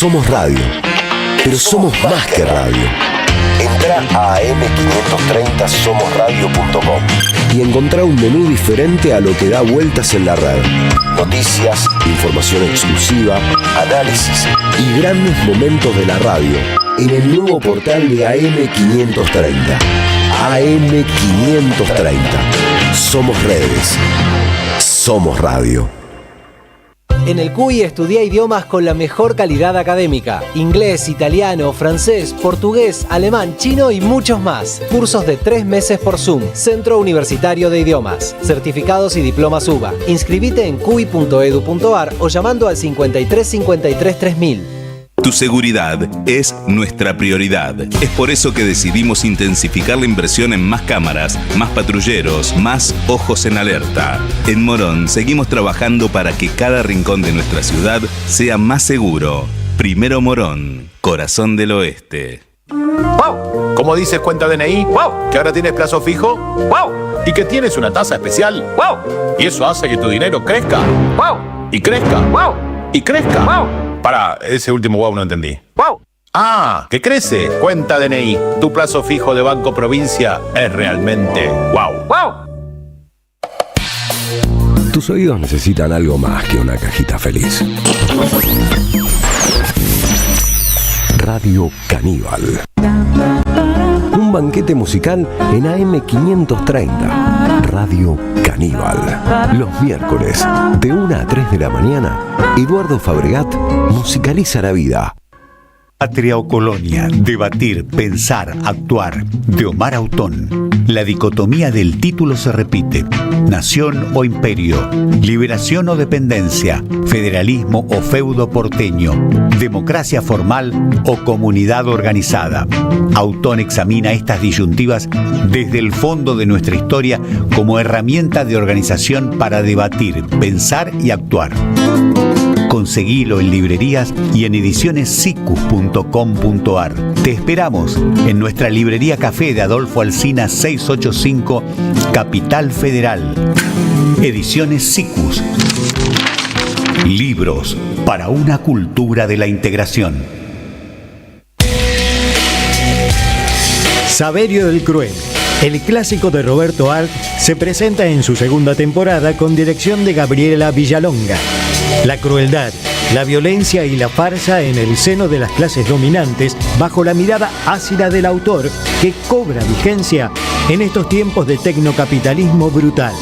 Somos radio, pero somos más que radio. Entra a am530somosradio.com y encontrá un menú diferente a lo que da vueltas en la red. Noticias, información exclusiva, análisis y grandes momentos de la radio en el nuevo portal de AM530. AM530. Somos redes. Somos radio. En el CUI estudia idiomas con la mejor calidad académica. Inglés, italiano, francés, portugués, alemán, chino y muchos más. Cursos de 3 meses por Zoom. Centro Universitario de Idiomas. Certificados y diplomas UBA. Inscribite en cui.edu.ar o llamando al 53 53 3000. Tu seguridad es nuestra prioridad. Es por eso que decidimos intensificar la inversión en más cámaras, más patrulleros, más ojos en alerta. En Morón seguimos trabajando para que cada rincón de nuestra ciudad sea más seguro. Primero Morón, corazón del oeste. ¡Wow! ¿Cómo dices cuenta DNI? ¡Wow! ¿Que ahora tienes plazo fijo? ¡Wow! ¿Y que tienes una tasa especial? ¡Wow! Y eso hace que tu dinero crezca. ¡Wow! Y crezca. ¡Wow! Y crezca. ¡Wow! Pará, ese último wow no entendí. ¡Wow! Ah, que crece. Cuenta DNI. Tu plazo fijo de Banco Provincia es realmente wow. ¡Wow! Tus oídos necesitan algo más que una cajita feliz. Radio Caníbal. Un banquete musical en AM530. Radio Caníbal. Los miércoles, de 1 a 3 de la mañana, Eduardo Fabregat musicaliza la vida. Patria o colonia, debatir, pensar, actuar. De Omar Autón. La dicotomía del título se repite. Nación o imperio, liberación o dependencia, federalismo o feudo porteño, democracia formal o comunidad organizada. Autón examina estas disyuntivas desde el fondo de nuestra historia como herramienta de organización para debatir, pensar y actuar. Conseguilo en librerías y en edicionessicus.com.ar. Te esperamos en nuestra librería café de Adolfo Alsina 685, Capital Federal. Ediciones Sicus. Libros para una cultura de la integración. Saverio del Cruel. El clásico de Roberto Arlt se presenta en su segunda temporada con dirección de Gabriela Villalonga. La crueldad, la violencia y la farsa en el seno de las clases dominantes bajo la mirada ácida del autor que cobra vigencia en estos tiempos de tecnocapitalismo brutal.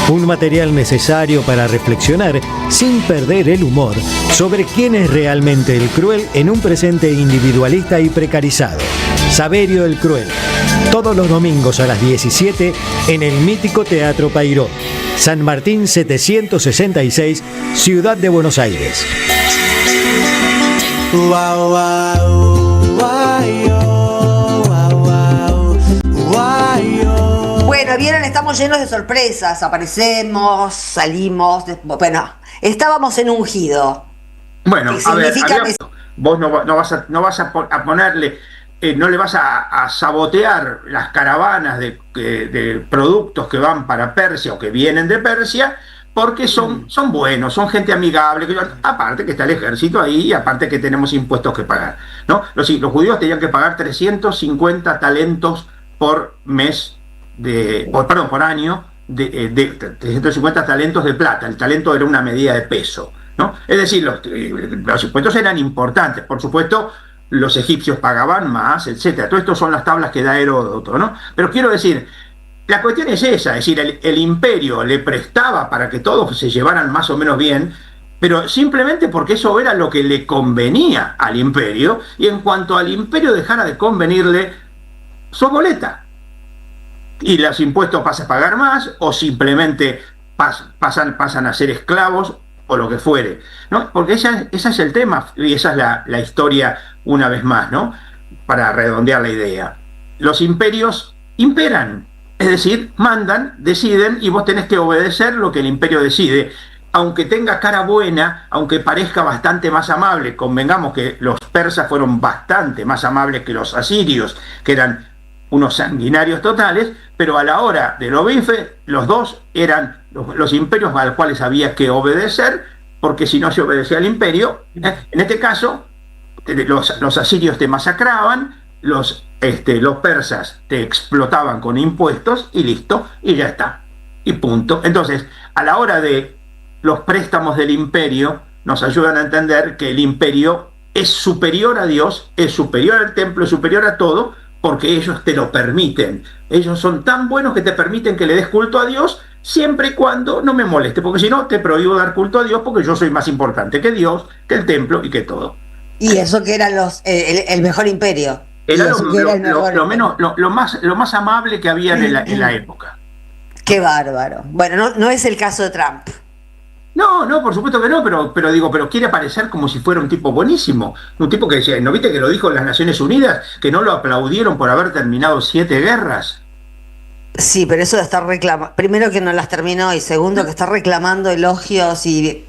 Un material necesario para reflexionar sin perder el humor sobre quién es realmente el cruel en un presente individualista y precarizado. Saverio el Cruel, todos los domingos a las 17 en el mítico Teatro Pairó, San Martín 766, Ciudad de Buenos Aires. Bueno, vieron, estamos llenos de sorpresas. Aparecemos, salimos. Bueno, estábamos en ungido. Bueno, a ver, que... vos no vas a ponerle, no le vas a sabotear las caravanas de productos que van para Persia o que vienen de Persia, porque son buenos, son gente amigable, aparte que está el ejército ahí y aparte que tenemos impuestos que pagar, ¿no? Los judíos tenían que pagar 350 talentos por mes, por año, de 350 talentos de plata. El talento era una medida de peso, ¿no? Es decir, los impuestos eran importantes. Por supuesto, los egipcios pagaban más, etcétera. Todo esto son las tablas que da Heródoto, ¿no? Pero quiero decir, la cuestión es esa, es decir, el imperio le prestaba para que todos se llevaran más o menos bien, pero simplemente porque eso era lo que le convenía al imperio, y en cuanto al imperio dejara de convenirle, sos boleta. Y los impuestos pasan a pagar más, o simplemente pasan a ser esclavos, o lo que fuere, ¿no? Porque ese es el tema, y esa es la historia una vez más, ¿no? Para redondear la idea. Los imperios imperan, es decir, mandan, deciden, y vos tenés que obedecer lo que el imperio decide. Aunque tenga cara buena, aunque parezca bastante más amable, convengamos que los persas fueron bastante más amables que los asirios, que eran unos sanguinarios totales, pero a la hora de lo bife, los dos eran los imperios a los cuales había que obedecer, porque si no se obedecía al imperio, en este caso, los asirios te masacraban, los persas te explotaban con impuestos, y listo, y ya está, y punto. Entonces, a la hora de los préstamos del imperio, nos ayudan a entender que el imperio es superior a Dios, es superior al templo, es superior a todo, porque ellos te lo permiten. Ellos son tan buenos que te permiten que le des culto a Dios, siempre y cuando no me moleste, porque si no, te prohíbo dar culto a Dios, porque yo soy más importante que Dios, que el templo y que todo. Y eso que era el mejor imperio. Era lo más amable que había en la época. Qué bárbaro. Bueno, no es el caso de Trump. No, por supuesto que no, pero quiere aparecer como si fuera un tipo buenísimo. Un tipo que decía, ¿no viste que lo dijo en las Naciones Unidas? Que no lo aplaudieron por haber terminado 7 guerras. Sí, pero eso de estar reclamando, primero que no las terminó, y segundo que está reclamando elogios y,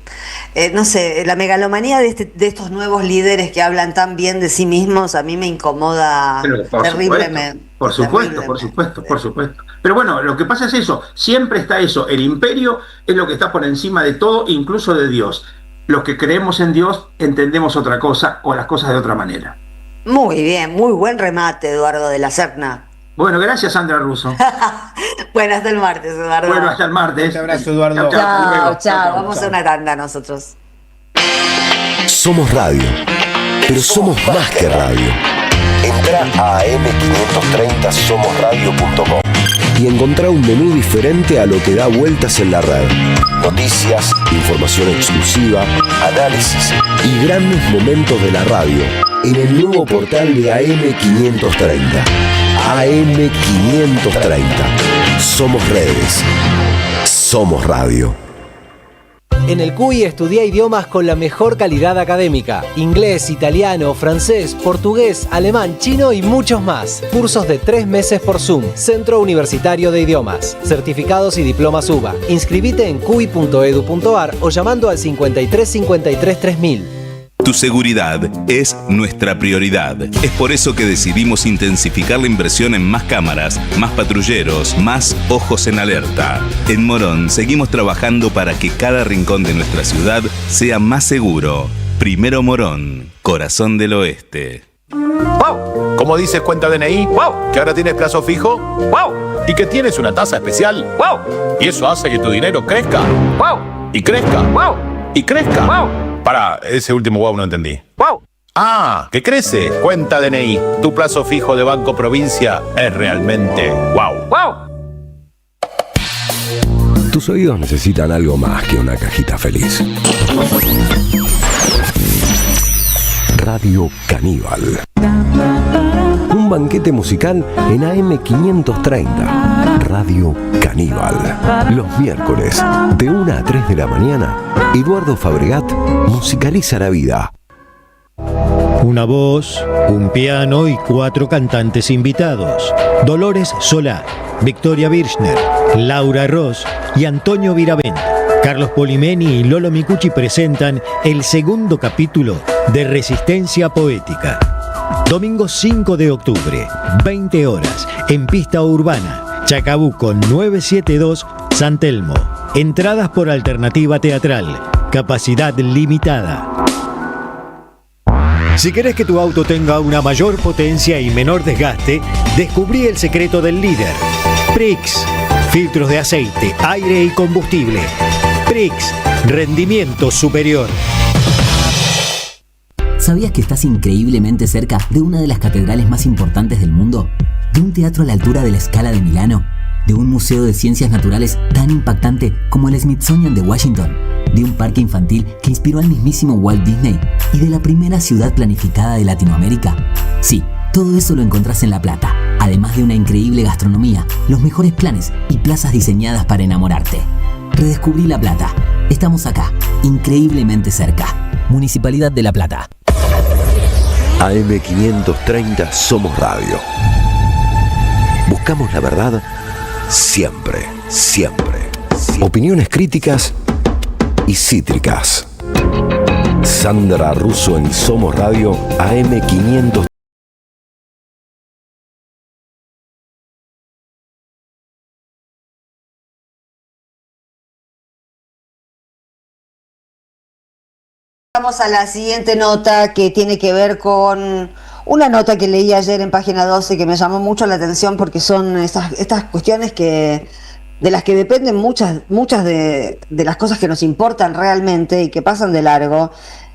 no sé, la megalomanía de estos nuevos líderes que hablan tan bien de sí mismos, a mí me incomoda terriblemente. Por supuesto. Pero bueno, lo que pasa es eso, siempre está eso, el imperio es lo que está por encima de todo, incluso de Dios. Los que creemos en Dios entendemos otra cosa, o las cosas de otra manera. Muy bien, muy buen remate, Eduardo de la Serna. Bueno, gracias, Sandra Russo. Bueno, hasta el martes, Eduardo. Bueno, hasta el martes. Un abrazo, Eduardo. Chao. Vamos a una tanda nosotros. Somos radio, pero somos más que radio. Entra a am530somosradio.com y encontrá un menú diferente a lo que da vueltas en la red. Noticias, información exclusiva, análisis y grandes momentos de la radio en el nuevo portal de AM530. AM530. Somos redes. Somos radio. En el CUI estudia idiomas con la mejor calidad académica. Inglés, italiano, francés, portugués, alemán, chino y muchos más. Cursos de 3 meses por Zoom. Centro Universitario de Idiomas. Certificados y diplomas UBA. Inscribite en cui.edu.ar o llamando al 53 53 3000. Tu seguridad es nuestra prioridad. Es por eso que decidimos intensificar la inversión en más cámaras, más patrulleros, más ojos en alerta. En Morón seguimos trabajando para que cada rincón de nuestra ciudad sea más seguro. Primero Morón, corazón del oeste. ¡Wow! Como dices cuenta DNI, ¡wow! Que ahora tienes plazo fijo, ¡wow! Y que tienes una tasa especial, ¡wow! Y eso hace que tu dinero crezca, ¡wow! Y crezca, ¡wow! Y crezca, ¡wow! Pará, ese último wow no entendí. ¡Wow! Ah, que crece. Cuenta DNI. Tu plazo fijo de Banco Provincia es realmente wow. ¡Wow! Tus oídos necesitan algo más que una cajita feliz. Radio Caníbal. Un banquete musical en AM530. Radio Caníbal. Los miércoles, de 1 a 3 de la mañana, Eduardo Fabregat musicaliza la vida. Una voz, un piano y 4 cantantes invitados. Dolores Solá, Victoria Birchner, Laura Ross y Antonio Viravent. Carlos Polimeni y Lolo Micucci presentan el segundo capítulo de Resistencia Poética. Domingo 5 de octubre, 20 horas, en Pista Urbana, Chacabuco 972, San Telmo. Entradas por alternativa teatral. Capacidad limitada. Si querés que tu auto tenga una mayor potencia y menor desgaste, descubrí el secreto del líder. Prix. Filtros de aceite, aire y combustible. Prix. Rendimiento superior. ¿Sabías que estás increíblemente cerca de una de las catedrales más importantes del mundo? ¿De un teatro a la altura de la Scala de Milano? ¿De un museo de ciencias naturales tan impactante como el Smithsonian de Washington? ¿De un parque infantil que inspiró al mismísimo Walt Disney? ¿Y de la primera ciudad planificada de Latinoamérica? Sí, todo eso lo encontrás en La Plata, además de una increíble gastronomía, los mejores planes y plazas diseñadas para enamorarte. Redescubrí La Plata. Estamos acá, increíblemente cerca. Municipalidad de La Plata. AM530 Somos Radio. Buscamos la verdad siempre, siempre. Opiniones críticas y cítricas. Sandra Russo en Somos Radio, AM530. Vamos a la siguiente nota, que tiene que ver con una nota que leí ayer en página 12 que me llamó mucho la atención, porque son estas cuestiones de las que dependen muchas de las cosas que nos importan realmente y que pasan de largo.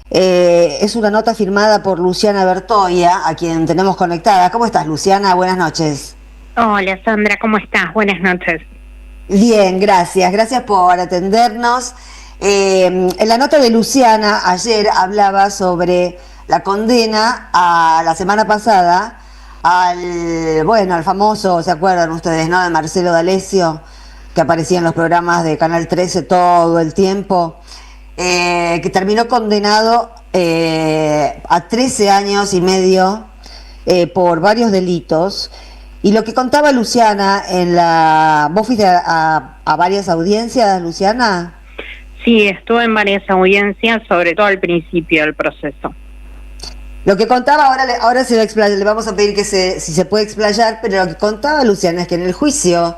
Es una nota firmada por Luciana Bertoia, a quien tenemos conectada. ¿Cómo estás, Luciana? Buenas noches. Hola, Sandra, ¿cómo estás? Buenas noches. Bien, gracias por atendernos. En la nota de Luciana ayer hablaba sobre la condena a la semana pasada al famoso, ¿se acuerdan ustedes, no?, de Marcelo D'Alessio, que aparecía en los programas de Canal 13 todo el tiempo, que terminó condenado a 13 años y medio por varios delitos. Y lo que contaba Luciana ¿vos fuiste a varias audiencias, Luciana? Sí, estuve en varias audiencias, sobre todo al principio del proceso. Lo que contaba, ahora se va a explayar, le vamos a pedir si se puede explayar, pero lo que contaba Luciana es que en el juicio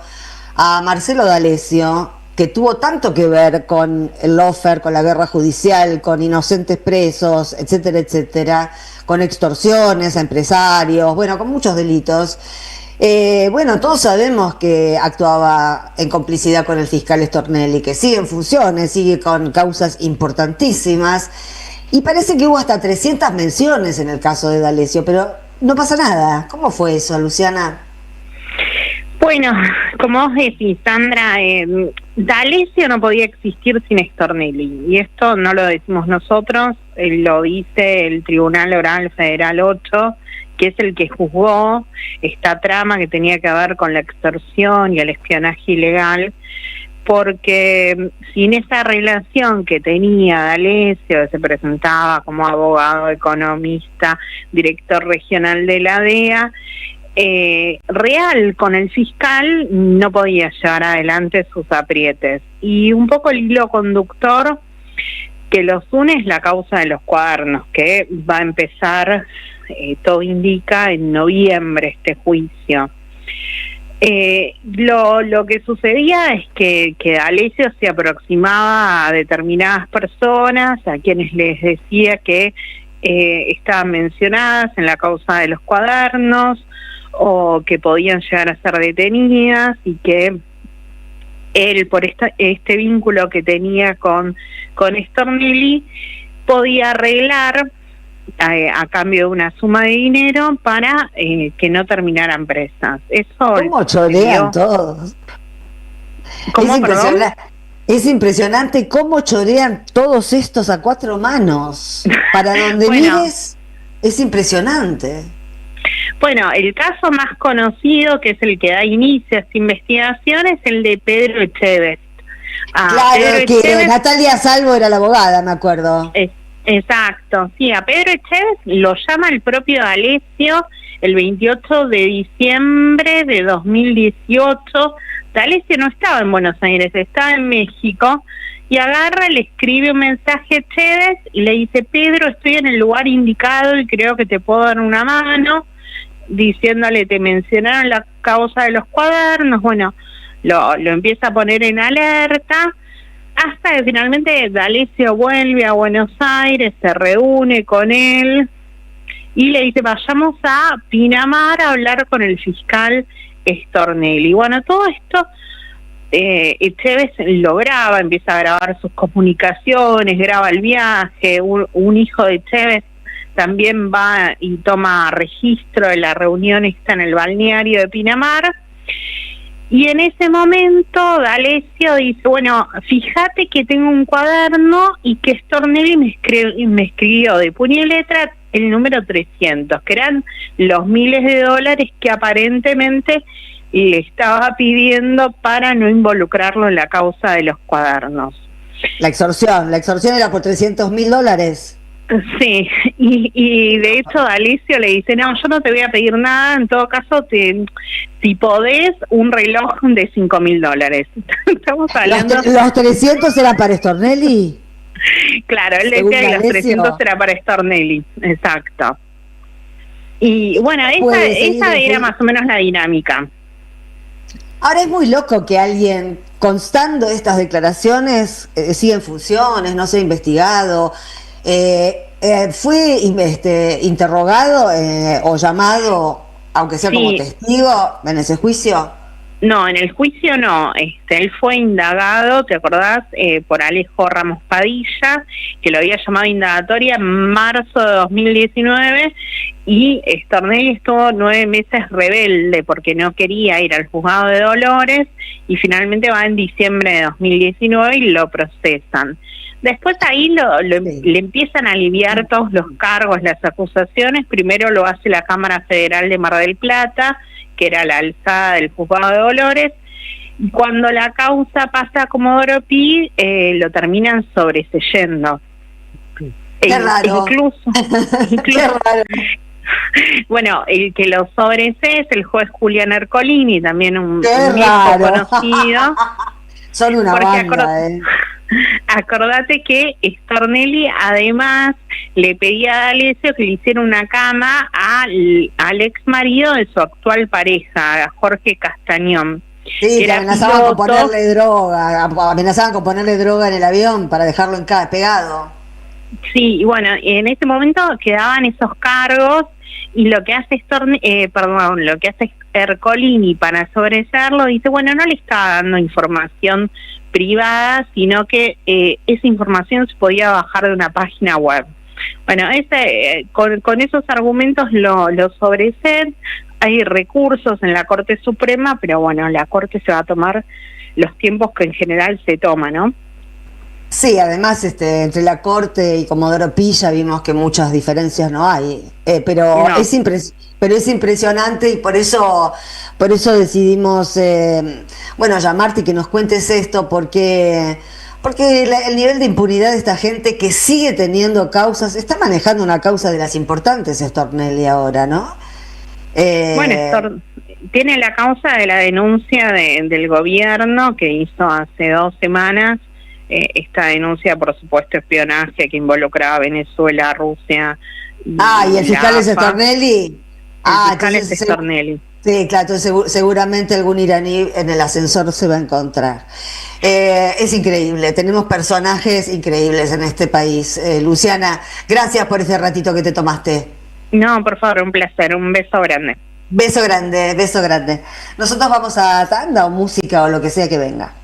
a Marcelo D'Alessio, que tuvo tanto que ver con el lawfare, con la guerra judicial, con inocentes presos, etcétera, etcétera, con extorsiones a empresarios, con muchos delitos. Todos sabemos que actuaba en complicidad con el fiscal Stornelli, que sigue en funciones, sigue con causas importantísimas, y parece que hubo hasta 300 menciones en el caso de D'Alessio, pero no pasa nada. ¿Cómo fue eso, Luciana? Bueno, como vos decís, Sandra, D'Alessio no podía existir sin Stornelli, y esto no lo decimos nosotros, lo dice el Tribunal Oral Federal 8, que es el que juzgó esta trama que tenía que ver con la extorsión y el espionaje ilegal, porque sin esa relación que tenía D'Alessio, que se presentaba como abogado, economista, director regional de la DEA, real con el fiscal, no podía llevar adelante sus aprietes. Y un poco el hilo conductor que los une es la causa de los cuadernos, que va a empezar, todo indica, en noviembre este juicio. Lo que sucedía es que D'Alessio se aproximaba a determinadas personas, a quienes les decía que estaban mencionadas en la causa de los cuadernos, o que podían llegar a ser detenidas, y que él, por este vínculo que tenía con Stornelli, podía arreglar a cambio de una suma de dinero para que no terminaran presas. Eso ¿Cómo chorean todos? ¿Cómo, Es impresionante cómo chorean todos estos a cuatro manos. Para donde Bueno. mires, es impresionante. Bueno, el caso más conocido, que es el que da inicio a esta investigación, es el de Pedro Echevest. Claro que Natalia Salvo era la abogada, me acuerdo. Exacto, sí, a Pedro Echevest lo llama el propio D'Alessio el 28 de diciembre de 2018. D'Alessio no estaba en Buenos Aires, estaba en México, y agarra, le escribe un mensaje a Echevest y le dice: Pedro, estoy en el lugar indicado y creo que te puedo dar una mano, diciéndole, te mencionaron la causa de los cuadernos. Bueno, lo empieza a poner en alerta, hasta que finalmente D'Alessio vuelve a Buenos Aires, se reúne con él y le dice: vayamos a Pinamar a hablar con el fiscal Stornelli. Bueno, todo esto Echevest lo graba, empieza a grabar sus comunicaciones, graba el viaje. Un hijo de Echevest también va y toma registro de la reunión esta en el balneario de Pinamar. Y en ese momento D'Alessio dice: bueno, fíjate que tengo un cuaderno y que Stornelli me escribió de puño y letra el número 300, que eran los miles de dólares que aparentemente le estaba pidiendo para no involucrarlo en la causa de los cuadernos. La extorsión era por $300.000. Sí, y de hecho D'Alessio le dice: no, yo no te voy a pedir nada, en todo caso, si podés, un reloj de $5.000. Estamos hablando... ¿Los 300 eran para Stornelli? Claro, él decía que los 300 era para Stornelli, exacto. Y bueno, esa era más o menos la dinámica. Ahora es muy loco que alguien, constando estas declaraciones, sigue en funciones, no se ha investigado. ¿Fue interrogado o llamado, aunque sea como testigo, en ese juicio? No, en el juicio no. Él fue indagado, ¿te acordás? Por Alejo Ramos Padilla, que lo había llamado indagatoria en marzo de 2019, y Stornelli estuvo 9 meses rebelde porque no quería ir al juzgado de Dolores, y finalmente va en diciembre de 2019 y lo procesan. Después ahí le empiezan a aliviar todos los cargos, las acusaciones. Primero lo hace la Cámara Federal de Mar del Plata, que era la alzada del juzgado de Dolores. Cuando la causa pasa a Comodoro Pi, lo terminan sobreseyendo. Qué raro. Incluso Qué raro. Bueno, el que lo sobresee es el juez Julián Ercolini, también un Qué viejo raro. conocido. Son una banda, Acordate que Stornelli además le pedía a D'Alessio que le hiciera una cama al ex marido de su actual pareja, a Jorge Castañón. Sí, que amenazaban con ponerle droga en el avión para dejarlo pegado. Sí, y bueno, en ese momento quedaban esos cargos, y lo que hace lo que hace Ercolini para sobreseerlo, dice: bueno, no le estaba dando información privada, sino que esa información se podía bajar de una página web. Bueno, con esos argumentos lo sobreseen. Hay recursos en la Corte Suprema, pero bueno, la Corte se va a tomar los tiempos que en general se toma, ¿no? Sí, además entre la Corte y Comodoro Pi ya vimos que muchas diferencias no hay, pero no. Es impresionante, y por eso decidimos llamarte y que nos cuentes esto, porque el nivel de impunidad de esta gente que sigue teniendo causas, está manejando una causa de las importantes Stornelli ahora, ¿no? Bueno, tiene la causa de la denuncia del gobierno que hizo hace 2 semanas, esta denuncia, por supuesto, espionaje que involucraba a Venezuela, Rusia. ¿Y el fiscal es Stornelli? El fiscal es Stornelli. Sí, claro, entonces seguramente algún iraní en el ascensor se va a encontrar. Es increíble, tenemos personajes increíbles en este país. Luciana, gracias por ese ratito que te tomaste. No, por favor, un placer, un beso grande. Beso grande, beso grande. Nosotros vamos a tanda o música o lo que sea que venga.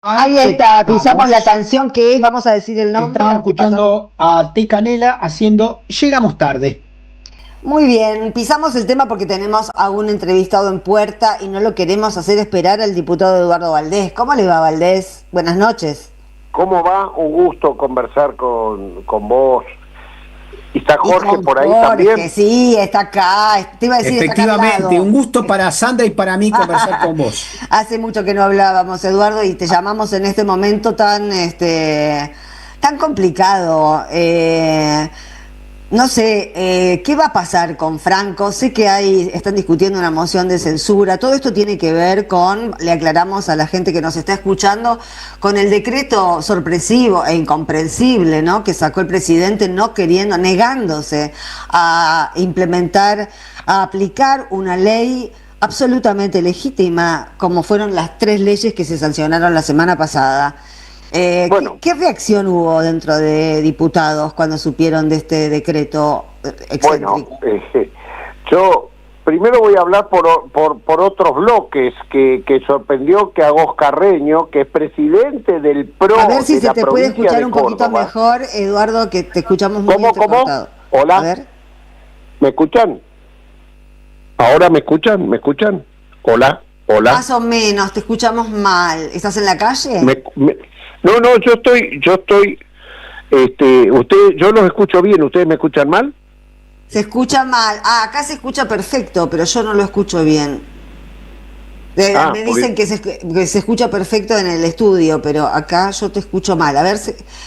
Ahí está, pisamos la canción que es, vamos a decir el nombre. Estamos escuchando a T. Canela haciendo Llegamos Tarde. Muy bien, pisamos el tema porque tenemos a un entrevistado en puerta y no lo queremos hacer esperar al diputado Eduardo Valdés. ¿Cómo le va, Valdés? Buenas noches. ¿Cómo va? Un gusto conversar con vos. ¿Y está Jorge por ahí también? Sí, está acá. Te iba a decir, Efectivamente, está acá al lado. un gusto para Sandra y para mí conversar con vos. Hace mucho que no hablábamos, Eduardo, y te llamamos en este momento tan complicado. No sé, ¿qué va a pasar con Franco? Sé que están discutiendo una moción de censura. Todo esto tiene que ver con, le aclaramos a la gente que nos está escuchando, con el decreto sorpresivo e incomprensible, ¿no?, que sacó el presidente negándose a implementar, a aplicar una ley absolutamente legítima, como fueron las 3 leyes que se sancionaron la semana pasada. ¿Qué reacción hubo dentro de diputados cuando supieron de este decreto excéntrico? Bueno, yo primero voy a hablar por otros bloques que sorprendió que Agos Carreño, que es presidente del PRO. A ver si de se te puede escuchar un poquito Córdoba. mejor, Eduardo, que te escuchamos muy ¿Cómo? entrecortado. Hola. A ver. ¿Me escuchan? ¿Ahora me escuchan? ¿Me escuchan? Hola. Más o menos, te escuchamos mal. ¿Estás en la calle? No, yo estoy, yo los escucho bien, ¿ustedes me escuchan mal? Se escucha mal. Acá se escucha perfecto, pero yo no lo escucho bien. Me dicen que se escucha perfecto en el estudio, pero acá yo te escucho mal. A ver,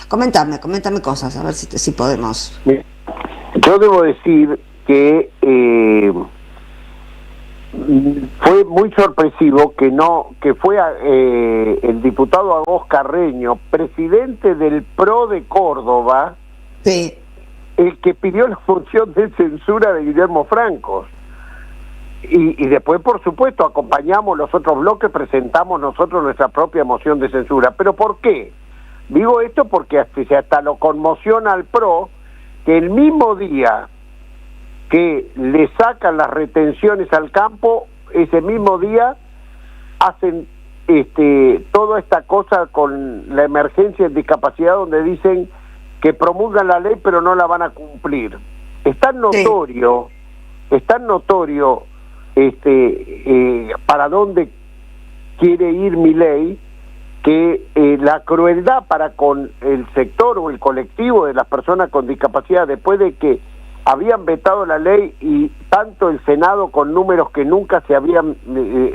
coméntame cosas, a ver si podemos. Yo debo decir que fue muy sorpresivo que fue el diputado Agos Carreño, presidente del PRO de Córdoba, sí, el que pidió la moción de censura de Guillermo Franco. Y después, por supuesto, acompañamos los otros bloques, presentamos nosotros nuestra propia moción de censura. ¿Pero por qué? Digo esto porque hasta lo conmociona al PRO que el mismo día que le sacan las retenciones al campo, ese mismo día hacen toda esta cosa con la emergencia en discapacidad, donde dicen que promulgan la ley pero no la van a cumplir. Es tan notorio para dónde quiere ir Milei, que la crueldad para con el sector o el colectivo de las personas con discapacidad, después de que habían vetado la ley y tanto el Senado, con números que nunca se habían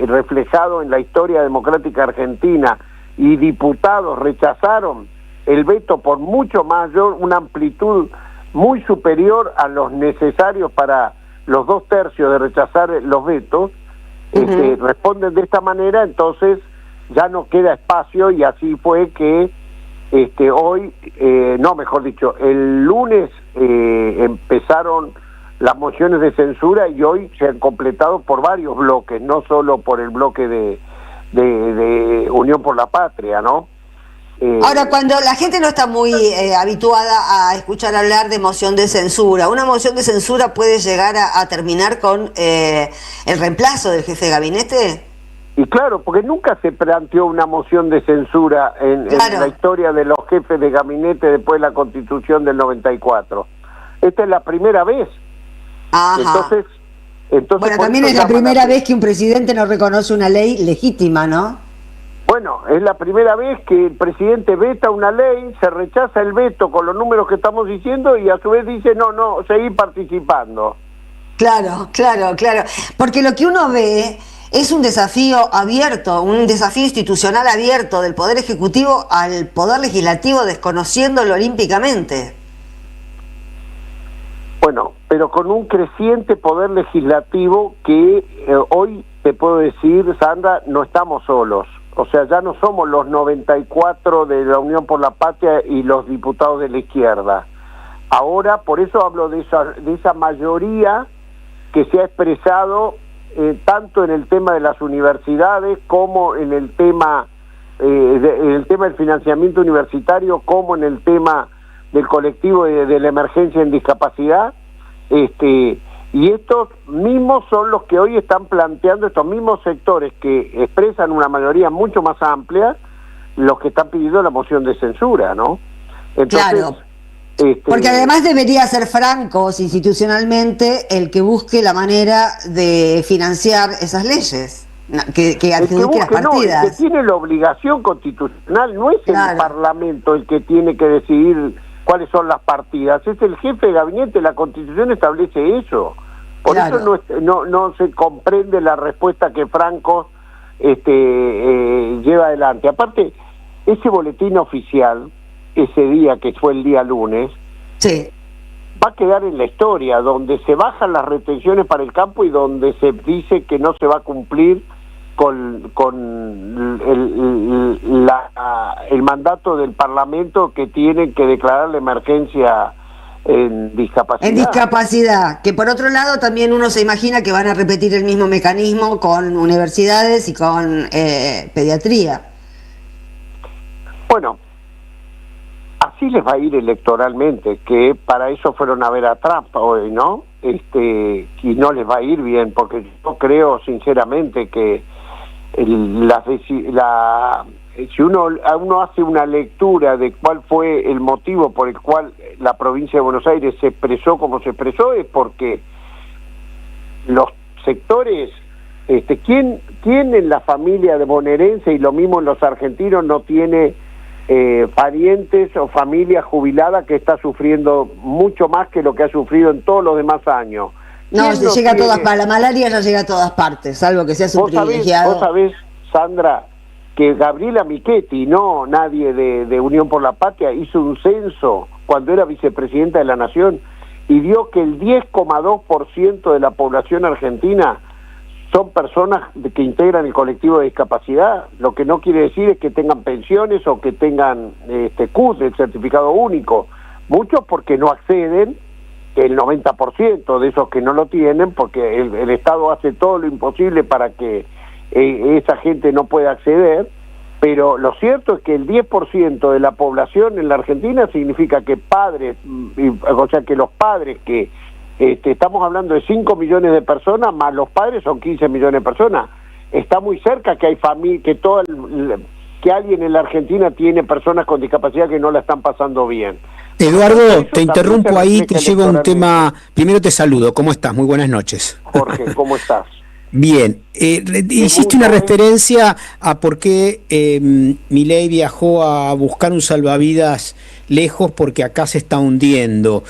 reflejado en la historia democrática argentina, y diputados rechazaron el veto por mucho mayor, una amplitud muy superior a los necesarios para los 2/3 de rechazar los vetos, responden de esta manera. Entonces ya no queda espacio, y así fue que hoy, mejor dicho, el lunes empezaron las mociones de censura, y hoy se han completado por varios bloques, no solo por el bloque de Unión por la Patria, ¿no? Ahora, cuando la gente no está muy habituada a escuchar hablar de moción de censura, una moción de censura puede llegar a terminar con el reemplazo del jefe de gabinete. Y claro, porque nunca se planteó una moción de censura en la historia de los jefes de gabinete después de la Constitución del 94. Esta es la primera vez. Ajá. Entonces bueno, también es la primera vez que un presidente no reconoce una ley legítima, ¿no? Bueno, es la primera vez que el presidente veta una ley, se rechaza el veto con los números que estamos diciendo, y a su vez dice, no, seguir participando. Claro. Porque lo que uno ve es un desafío abierto, un desafío institucional abierto del Poder Ejecutivo al Poder Legislativo, desconociéndolo olímpicamente. Bueno, pero con un creciente Poder Legislativo que hoy, te puedo decir, Sandra, no estamos solos. O sea, ya no somos los 94 de la Unión por la Patria y los diputados de la izquierda. Ahora, por eso hablo de esa mayoría que se ha expresado tanto en el tema de las universidades, como en el tema del financiamiento universitario, como en el tema del colectivo de la emergencia en discapacidad, y estos mismos son los que hoy están planteando, estos mismos sectores que expresan una mayoría mucho más amplia, los que están pidiendo la moción de censura, ¿no? Entonces, claro. Porque además debería ser francos institucionalmente el que busque la manera de financiar esas leyes, que adjudique las partidas. El que tiene la obligación constitucional no es el Parlamento el que tiene que decidir cuáles son las partidas, es el jefe de gabinete. La Constitución establece eso. Por eso no se comprende la respuesta que Franco lleva adelante. Aparte, ese boletín oficial, ese día que fue el día lunes, va a quedar en la historia, donde se bajan las retenciones para el campo y donde se dice que no se va a cumplir con el mandato del Parlamento, que tienen que declarar la emergencia en discapacidad. En discapacidad, que por otro lado también uno se imagina que van a repetir el mismo mecanismo con universidades y con pediatría. Bueno, así les va a ir electoralmente, que para eso fueron a ver a Trump hoy, ¿no? Y no les va a ir bien, porque yo creo sinceramente que si uno hace una lectura de cuál fue el motivo por el cual la provincia de Buenos Aires se expresó como se expresó, es porque los sectores, ¿quién en la familia de bonaerense y lo mismo en los argentinos no tiene parientes o familia jubilada que está sufriendo mucho más que lo que ha sufrido en todos los demás años? No, se llega a todas partes, la malaria ya llega a todas partes, salvo que seas un privilegiado. Vos sabés, Sandra, que Gabriela Michetti, no nadie de Unión por la Patria, hizo un censo cuando era vicepresidenta de la Nación y vio que el 10,2% de la población argentina son personas que integran el colectivo de discapacidad, lo que no quiere decir es que tengan pensiones o que tengan CUS, el certificado único. Muchos porque no acceden, el 90% de esos que no lo tienen, porque el Estado hace todo lo imposible para que esa gente no pueda acceder, pero lo cierto es que el 10% de la población en la Argentina significa que padres, o sea que los padres que estamos hablando de 5 millones de personas, más los padres son 15 millones de personas. Está muy cerca que hay familia, que alguien en la Argentina tiene personas con discapacidad que no la están pasando bien. Eduardo, te interrumpo ahí, te llevo un tema. Primero te saludo, ¿cómo estás? Muy buenas noches. Jorge, ¿cómo estás? Bien, hiciste una referencia a por qué Milei viajó a buscar un salvavidas lejos, porque acá se está hundiendo.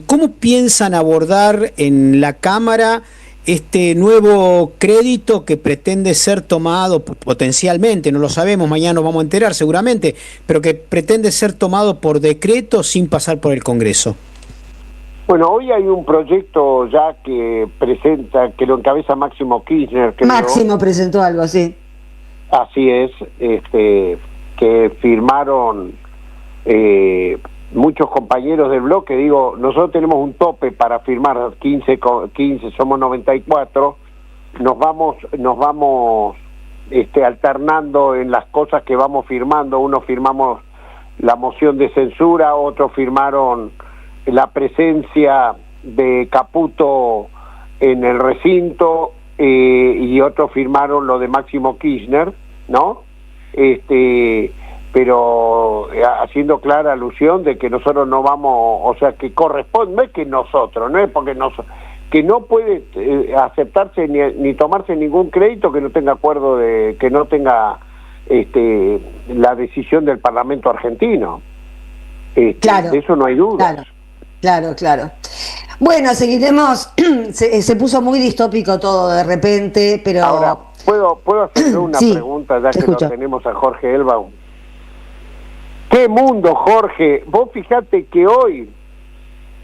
¿Cómo piensan abordar en la Cámara este nuevo crédito que pretende ser tomado potencialmente, no lo sabemos, mañana nos vamos a enterar seguramente, pero que pretende ser tomado por decreto sin pasar por el Congreso? Bueno, hoy hay un proyecto ya que lo encabeza Máximo Kirchner. Máximo presentó algo, sí. Así es, que firmaron muchos compañeros del bloque. Digo, nosotros tenemos un tope para firmar 15, somos 94, nos vamos alternando en las cosas que vamos firmando. Unos firmamos la moción de censura, otros firmaron la presencia de Caputo en el recinto, y otros firmaron lo de Máximo Kirchner, ¿no? Pero haciendo clara alusión de que nosotros no vamos, o sea, que corresponde, no es que nosotros, no es porque que no puede aceptarse ni tomarse ningún crédito que no tenga acuerdo que no tenga la decisión del Parlamento argentino. Claro, de eso no hay duda. Claro. Bueno, seguiremos. Se puso muy distópico todo de repente, pero ahora puedo hacerle una pregunta, ya que lo tenemos a Jorge Elbaum. ¡Qué mundo, Jorge! Vos fijate que hoy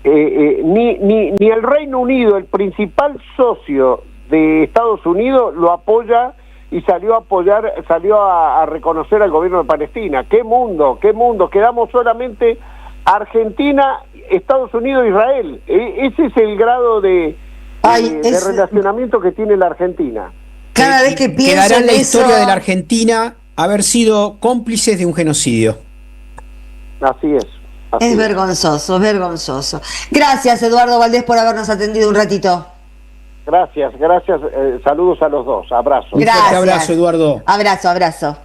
ni el Reino Unido, el principal socio de Estados Unidos, lo apoya y salió a reconocer al gobierno de Palestina. ¡Qué mundo! Quedamos solamente Argentina, Estados Unidos, Israel. Ese es el grado de relacionamiento que tiene la Argentina. Cada vez que pienso quedará en la eso, historia de la Argentina haber sido cómplices de un genocidio. Así es. Es vergonzoso. Gracias, Eduardo Valdés, por habernos atendido un ratito. Gracias. Saludos a los dos. Abrazo. Gracias. Un fuerte abrazo, Eduardo. Abrazo.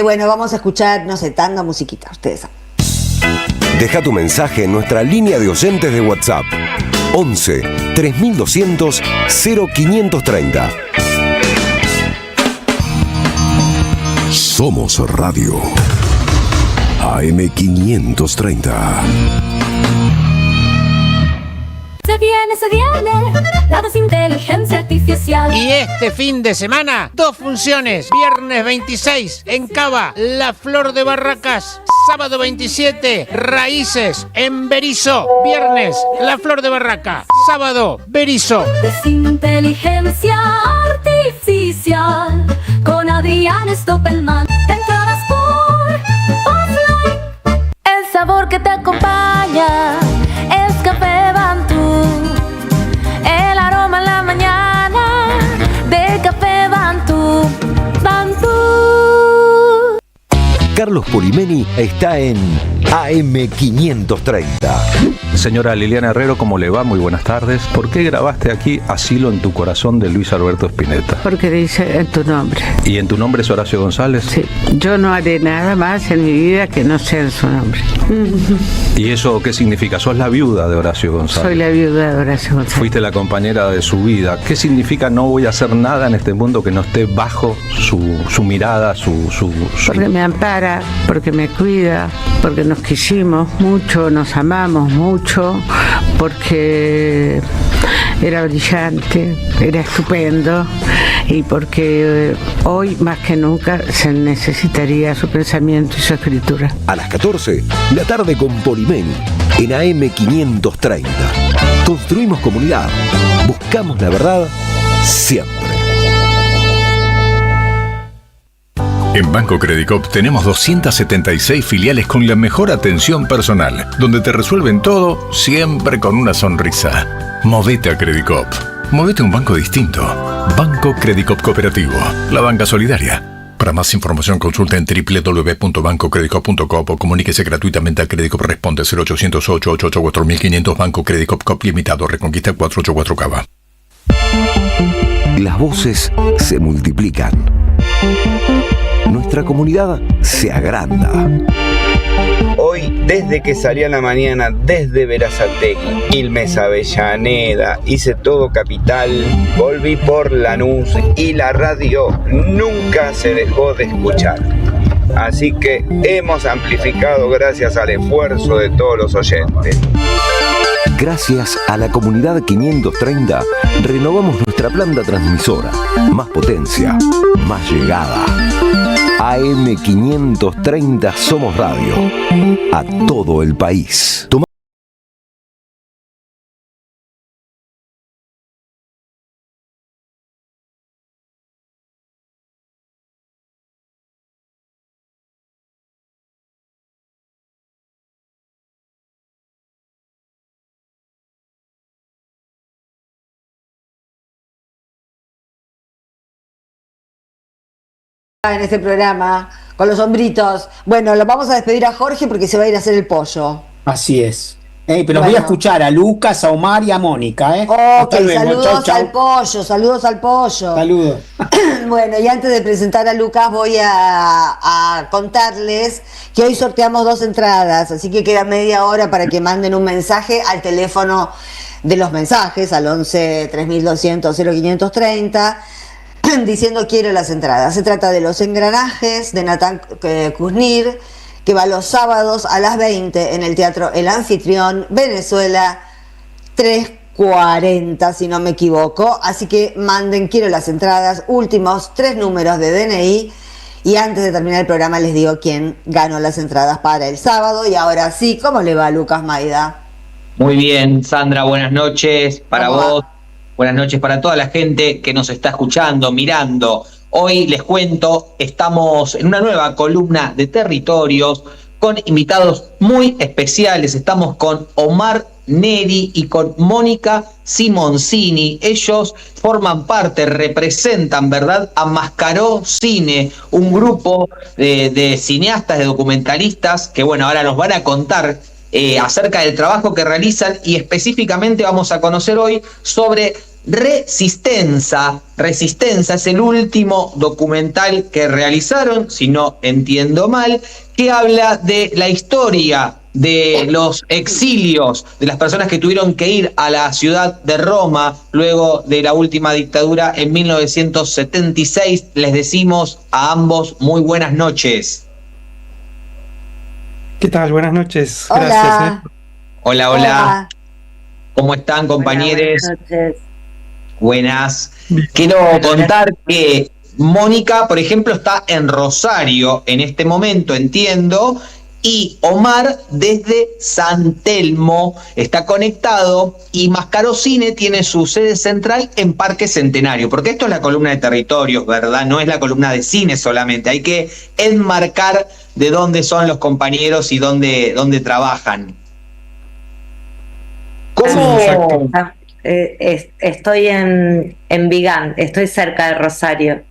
Bueno, vamos a escuchar, no sé, tanta musiquita, ustedes saben. Deja tu mensaje en nuestra línea de oyentes de WhatsApp 11 3200 0530. Somos Radio AM530. Se viene la desinteligencia artificial. Y este fin de semana, 2 funciones. Viernes 26 en Cava, La Flor de Barracas. Sábado 27, Raíces en Berisso. Viernes, La Flor de Barraca. Sábado, Berisso. Desinteligencia artificial con Adrián Stoppelman. Entradas por offline. El sabor que te acompaña es Café Bantú. El aroma en la mañana de Café Bantú. Bantú. Carlos Polimeni está en AM530. Señora Liliana Herrero, ¿cómo le va? Muy buenas tardes. ¿Por qué grabaste aquí Asilo en tu corazón de Luis Alberto Spinetta? Porque dice en tu nombre. ¿Y en tu nombre es Horacio González? Sí, yo no haré nada más en mi vida que no sea en su nombre. ¿Y eso qué significa? Sos la viuda de Horacio González. Soy la viuda de Horacio González. Fuiste la compañera de su vida. ¿Qué significa no voy a hacer nada en este mundo que no esté bajo su mirada, su... Porque me ampara, porque me cuida, porque nos quisimos mucho, nos amamos mucho, porque era brillante, era estupendo y porque hoy más que nunca se necesitaría su pensamiento y su escritura. A las 14, la tarde con Polimeni en AM530. Construimos comunidad, buscamos la verdad siempre. En Banco Credicop tenemos 276 filiales con la mejor atención personal, donde te resuelven todo siempre con una sonrisa. Movete a Credicop. Movete a un banco distinto. Banco Credicop Cooperativo. La banca solidaria. Para más información consulta en www.bancocredicop.com o comuníquese gratuitamente a Credicop. Responde 0800-888-4500. Banco Credicop Cop Limitado. Reconquista 484 Cava. Las voces se multiplican. Nuestra comunidad se agranda. Hoy, desde que salí a la mañana, desde Berazategui, Quilmes, Avellaneda, hice todo Capital, volví por Lanús y la radio nunca se dejó de escuchar. Así que hemos amplificado gracias al esfuerzo de todos los oyentes. Gracias a la comunidad 530, renovamos nuestra planta transmisora. Más potencia, más llegada. AM530 Somos Radio. A todo el país. En este programa, con los hombritos. Bueno, lo vamos a despedir a Jorge porque se va a ir a hacer el pollo. Así es. Pero voy a escuchar a Lucas, a Omar y a Mónica. Ok, saludos al pollo, saludos al pollo. Saludos. Bueno, y antes de presentar a Lucas voy a contarles que hoy sorteamos 2 entradas, así que queda media hora para que manden un mensaje al teléfono de los mensajes, al 11 3200 0530, diciendo quiero las entradas. Se trata de Los Engranajes de Natán Kuznir, que va los sábados a las 20 en el Teatro El Anfitrión, Venezuela 340, si no me equivoco. Así que manden quiero las entradas, últimos 3 números de DNI. Y antes de terminar el programa les digo quién ganó las entradas para el sábado. Y ahora sí, ¿cómo le va, Lucas Maida? Muy bien, Sandra, buenas noches para vos. Buenas noches para toda la gente que nos está escuchando, mirando. Hoy les cuento, estamos en una nueva columna de territorios con invitados muy especiales. Estamos con Omar Neri y con Mónica Simoncini. Ellos forman parte, representan, ¿verdad?, a Mascaró Cine, un grupo de cineastas, de documentalistas, que bueno, ahora nos van a contar acerca del trabajo que realizan y específicamente vamos a conocer hoy sobre Resistenza es el último documental que realizaron, si no entiendo mal, que habla de la historia de los exilios, de las personas que tuvieron que ir a la ciudad de Roma luego de la última dictadura en 1976. Les decimos a ambos muy buenas noches. ¿Qué tal? Buenas noches. Hola. Gracias. Hola, hola. ¿Cómo están, compañeros? Buenas noches. Buenas. Quiero contar que Mónica, por ejemplo, está en Rosario en este momento, entiendo, y Omar desde San Telmo está conectado, y Mascaró Cine tiene su sede central en Parque Centenario, porque esto es la columna de territorios, ¿verdad? No es la columna de cine solamente, hay que enmarcar de dónde son los compañeros y dónde trabajan. ¿Cómo? Estoy en Vigán, estoy cerca de Rosario.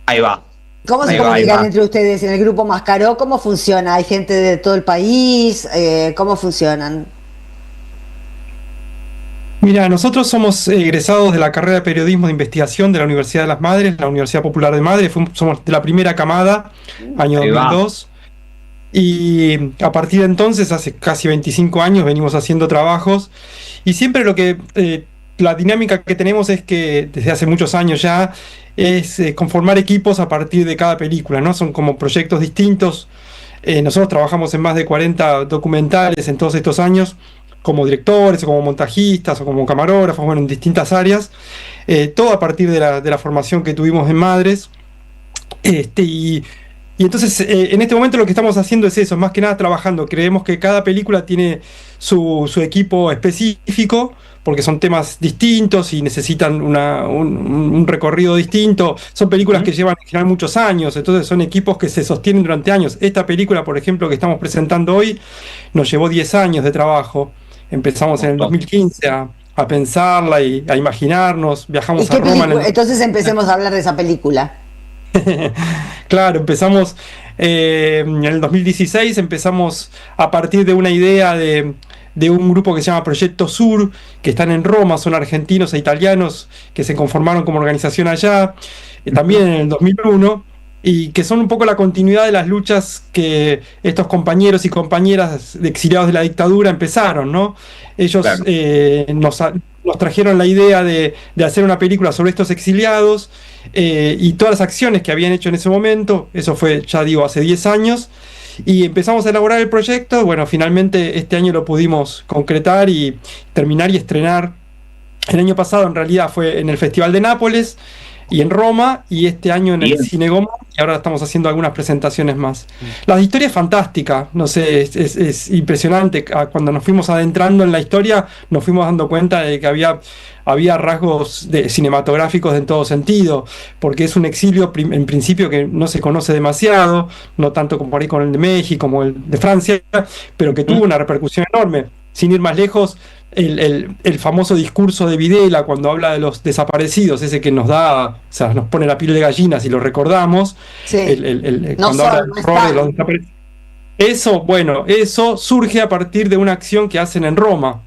Ahí va. ¿Cómo se Ahí va, comunican ahí va. entre ustedes en el grupo Mascaró? ¿Cómo funciona? ¿Hay gente de todo el país? ¿Cómo funcionan? Mira, nosotros somos egresados de la carrera de Periodismo de Investigación de la Universidad de las Madres, la Universidad Popular de Madres. Somos de la primera camada, año Ahí va. 2002. Y a partir de entonces, hace casi 25 años, venimos haciendo trabajos. Y siempre la dinámica que tenemos es que desde hace muchos años ya es conformar equipos a partir de cada película, ¿no? Son como proyectos distintos. Nosotros trabajamos en más de 40 documentales en todos estos años, como directores, o como montajistas, o como camarógrafos, bueno, en distintas áreas. Todo a partir de la formación que tuvimos en Madres. Y entonces, en este momento lo que estamos haciendo es eso, más que nada trabajando. Creemos que cada película tiene su equipo específico, porque son temas distintos y necesitan un recorrido distinto. Son películas que llevan en general muchos años, entonces son equipos que se sostienen durante años. Esta película, por ejemplo, que estamos presentando hoy, nos llevó 10 años de trabajo. Empezamos en el 2015 a pensarla y a imaginarnos. Viajamos a Roma. Entonces empecemos a hablar de esa película. Claro, empezamos en el 2016, empezamos a partir de una idea de un grupo que se llama Proyecto Sur, que están en Roma, son argentinos e italianos que se conformaron como organización allá, también en el 2001, y que son un poco la continuidad de las luchas que estos compañeros y compañeras de exiliados de la dictadura empezaron, ¿no? Ellos Claro. nos trajeron la idea de hacer una película sobre estos exiliados, y todas las acciones que habían hecho en ese momento. Eso fue, ya digo, hace 10 años, y empezamos a elaborar el proyecto. Bueno, finalmente este año lo pudimos concretar y terminar y estrenar. El año pasado en realidad fue en el Festival de Nápoles y en Roma, y este año en el Cine Goma, y ahora estamos haciendo algunas presentaciones más. La historia es fantástica, no sé, es impresionante. Cuando nos fuimos adentrando en la historia, nos fuimos dando cuenta de que había rasgos cinematográficos en todo sentido, porque es un exilio en principio que no se conoce demasiado, no tanto como por ahí con el de México, como el de Francia, pero que tuvo una repercusión enorme. Sin ir más lejos, el famoso discurso de Videla cuando habla de los desaparecidos, ese que nos da, o sea, nos pone la piel de gallina si lo recordamos, Sí. cuando habla del horror de los desaparecidos. Eso surge a partir de una acción que hacen en Roma.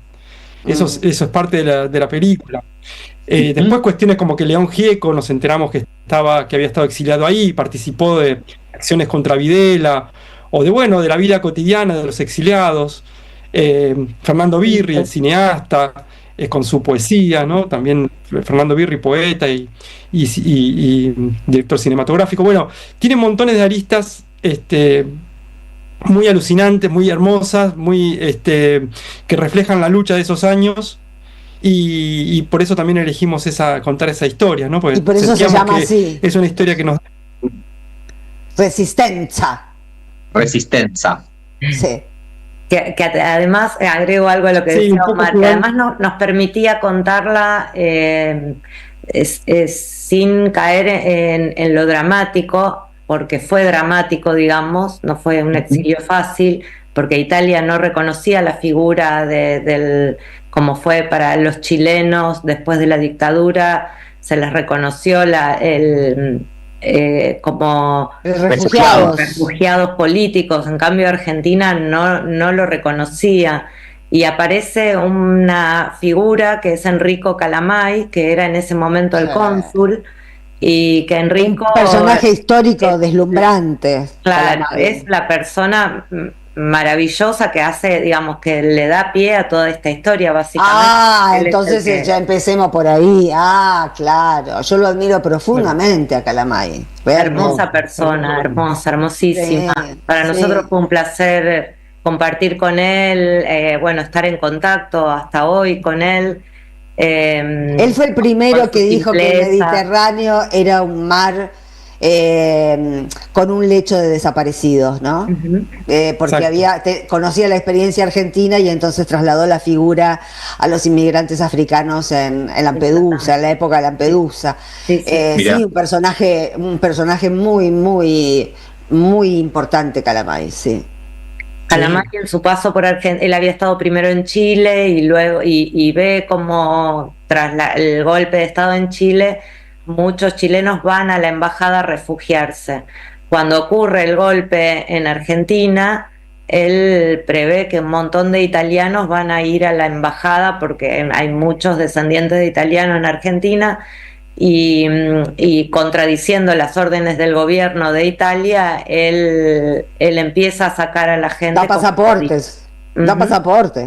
Eso es parte de la película. Después cuestiones como que León Gieco, nos enteramos que había estado exiliado ahí, participó de acciones contra Videla, o de la vida cotidiana de los exiliados. Fernando Birri, el cineasta, con su poesía, ¿no? También Fernando Birri, poeta y director cinematográfico. Bueno, tiene montones de aristas muy alucinantes, muy hermosas, que reflejan la lucha de esos años, y por eso también elegimos contar esa historia, ¿no? Porque Y por eso se sentíamos llama que así. es una historia que nos... Resistencia. Resistencia. Sí. Que además, agrego algo a lo que Sí, decía un poco Omar, que igual. además nos permitía contarla sin caer en lo dramático, porque fue dramático, digamos, no fue un exilio fácil, porque Italia no reconocía la figura como fue para los chilenos después de la dictadura, se les reconoció como refugiados políticos. En cambio Argentina no lo reconocía, y aparece una figura que es Enrico Calamai, que era en ese momento el cónsul, y que Enrico... Un personaje histórico deslumbrante. Claro, Calamai. es la persona maravillosa que hace, digamos, que le da pie a toda esta historia, básicamente. Él es Entonces el que- ya empecemos por ahí. Claro. Yo lo admiro profundamente a Calamai. Hermosa persona, hermosísima. Sí, Para sí. nosotros fue un placer compartir con él, estar en contacto hasta hoy con él. Él fue el primero con que su dijo que el simpleza. Mediterráneo era un mar con un lecho de desaparecidos, ¿no? Porque Exacto. conocía la experiencia argentina y entonces trasladó la figura a los inmigrantes africanos en Lampedusa, en la época de Lampedusa. Sí, Mirá. un personaje muy importante, Calamai, sí. Calamai en su paso por Argentina, él había estado primero en Chile y luego y ve como tras el golpe de Estado en Chile, muchos chilenos van a la embajada a refugiarse. Cuando ocurre el golpe en Argentina, él prevé que un montón de italianos van a ir a la embajada porque hay muchos descendientes de italianos en Argentina. Y contradiciendo las órdenes del gobierno de Italia, él empieza a sacar a la gente. Da pasaportes,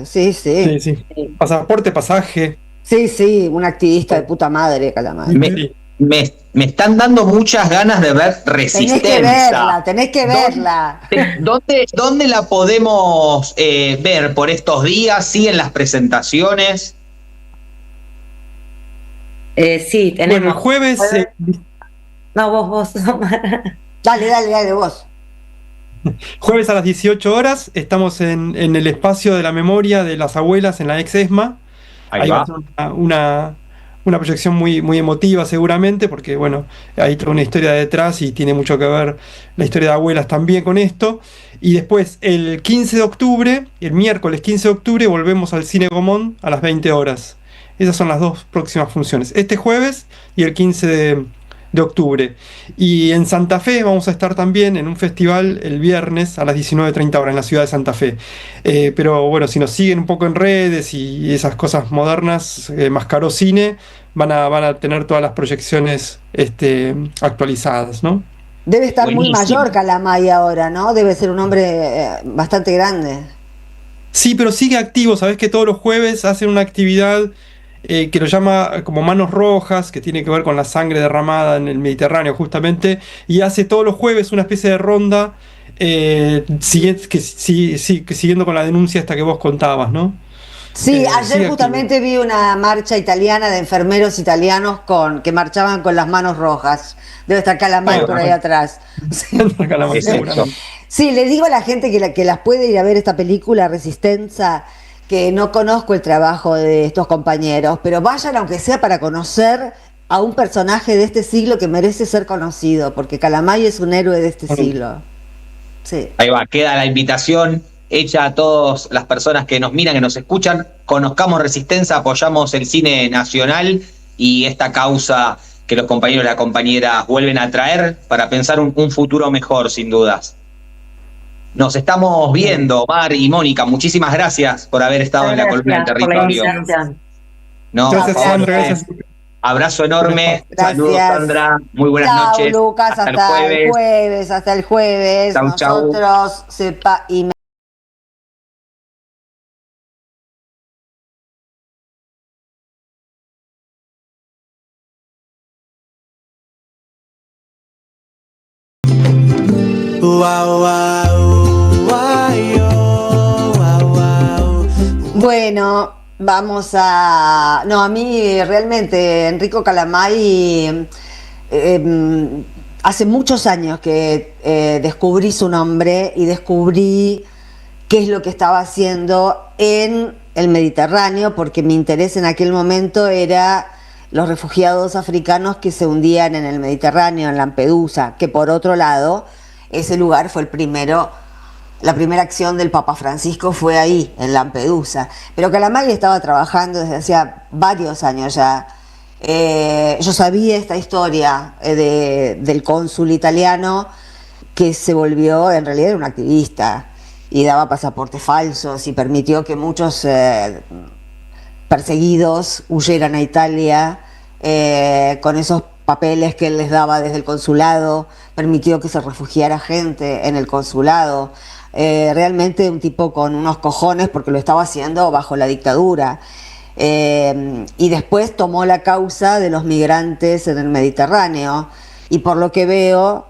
sí. Sí. Pasaporte, pasaje. Sí, un activista de puta madre, Calamai. Me están dando muchas ganas de ver Resistencia. Tenés que verla. ¿Dónde la podemos ver por estos días? ¿Siguen las presentaciones? Sí, tenemos. Bueno, el jueves... No, vos. Dale, vos. Jueves a las 18 horas estamos en el espacio de la memoria de las abuelas en la ex ESMA. Ahí va va. a ser una proyección muy emotiva seguramente, porque bueno, hay toda una historia detrás y tiene mucho que ver la historia de abuelas también con esto. Y después el 15 de octubre, el miércoles 15 de octubre, volvemos al Cine Gomón a las 20 horas. Esas son las dos próximas funciones, este jueves y el 15 de octubre. Y en Santa Fe vamos a estar también en un festival el viernes a las 19:30 horas en la ciudad de Santa Fe. Pero bueno, si nos siguen un poco en redes y esas cosas modernas, Mascaró Cine, van a tener todas las proyecciones actualizadas, ¿no? Debe estar muy Buenísimo. mayor Calamai ahora, ¿no? Debe ser un hombre bastante grande. Sí, pero sigue activo. Sabés que todos los jueves hacen una actividad que lo llama como Manos Rojas, que tiene que ver con la sangre derramada en el Mediterráneo justamente, y hace todos los jueves una especie de ronda siguiendo con la denuncia esta que vos contabas, ¿no? Sí, ayer sigue justamente vi una marcha italiana de enfermeros italianos que marchaban con las manos rojas. Debe estar Calamai por ahí atrás. Sí, le digo a la gente que las puede ir a ver esta película Resistencia, que no conozco el trabajo de estos compañeros, pero vayan aunque sea para conocer a un personaje de este siglo que merece ser conocido, porque Calamai es un héroe de este siglo. Sí. Ahí va, queda la invitación hecha a todas las personas que nos miran, que nos escuchan. Conozcamos Resistencia, apoyamos el cine nacional y esta causa que los compañeros y las compañeras vuelven a traer para pensar un futuro mejor, sin dudas. Nos estamos viendo, Mar y Mónica. Muchísimas gracias por haber estado en la columna del territorio. No, Gracias, por favor, Sandra, gracias. Abrazo enorme. Gracias. Saludos, Sandra. Muy buenas Chao, noches. Lucas, hasta el jueves. Hasta el jueves. Chau. Nosotros, sepa y Bueno, vamos a... No, a mí realmente Enrico Calamai, hace muchos años que descubrí su nombre y descubrí qué es lo que estaba haciendo en el Mediterráneo, porque mi interés en aquel momento era los refugiados africanos que se hundían en el Mediterráneo, en Lampedusa, que por otro lado, ese lugar fue la primera acción del Papa Francisco fue ahí, en Lampedusa. Pero Calamai estaba trabajando desde hacía varios años ya. Yo sabía esta historia del cónsul italiano que se volvió, en realidad era un activista. y daba pasaportes falsos y permitió que muchos perseguidos huyeran a Italia con esos papeles que él les daba desde el consulado, permitió que se refugiara gente en el consulado. Realmente un tipo con unos cojones, porque lo estaba haciendo bajo la dictadura. Y después tomó la causa de los migrantes en el Mediterráneo, y por lo que veo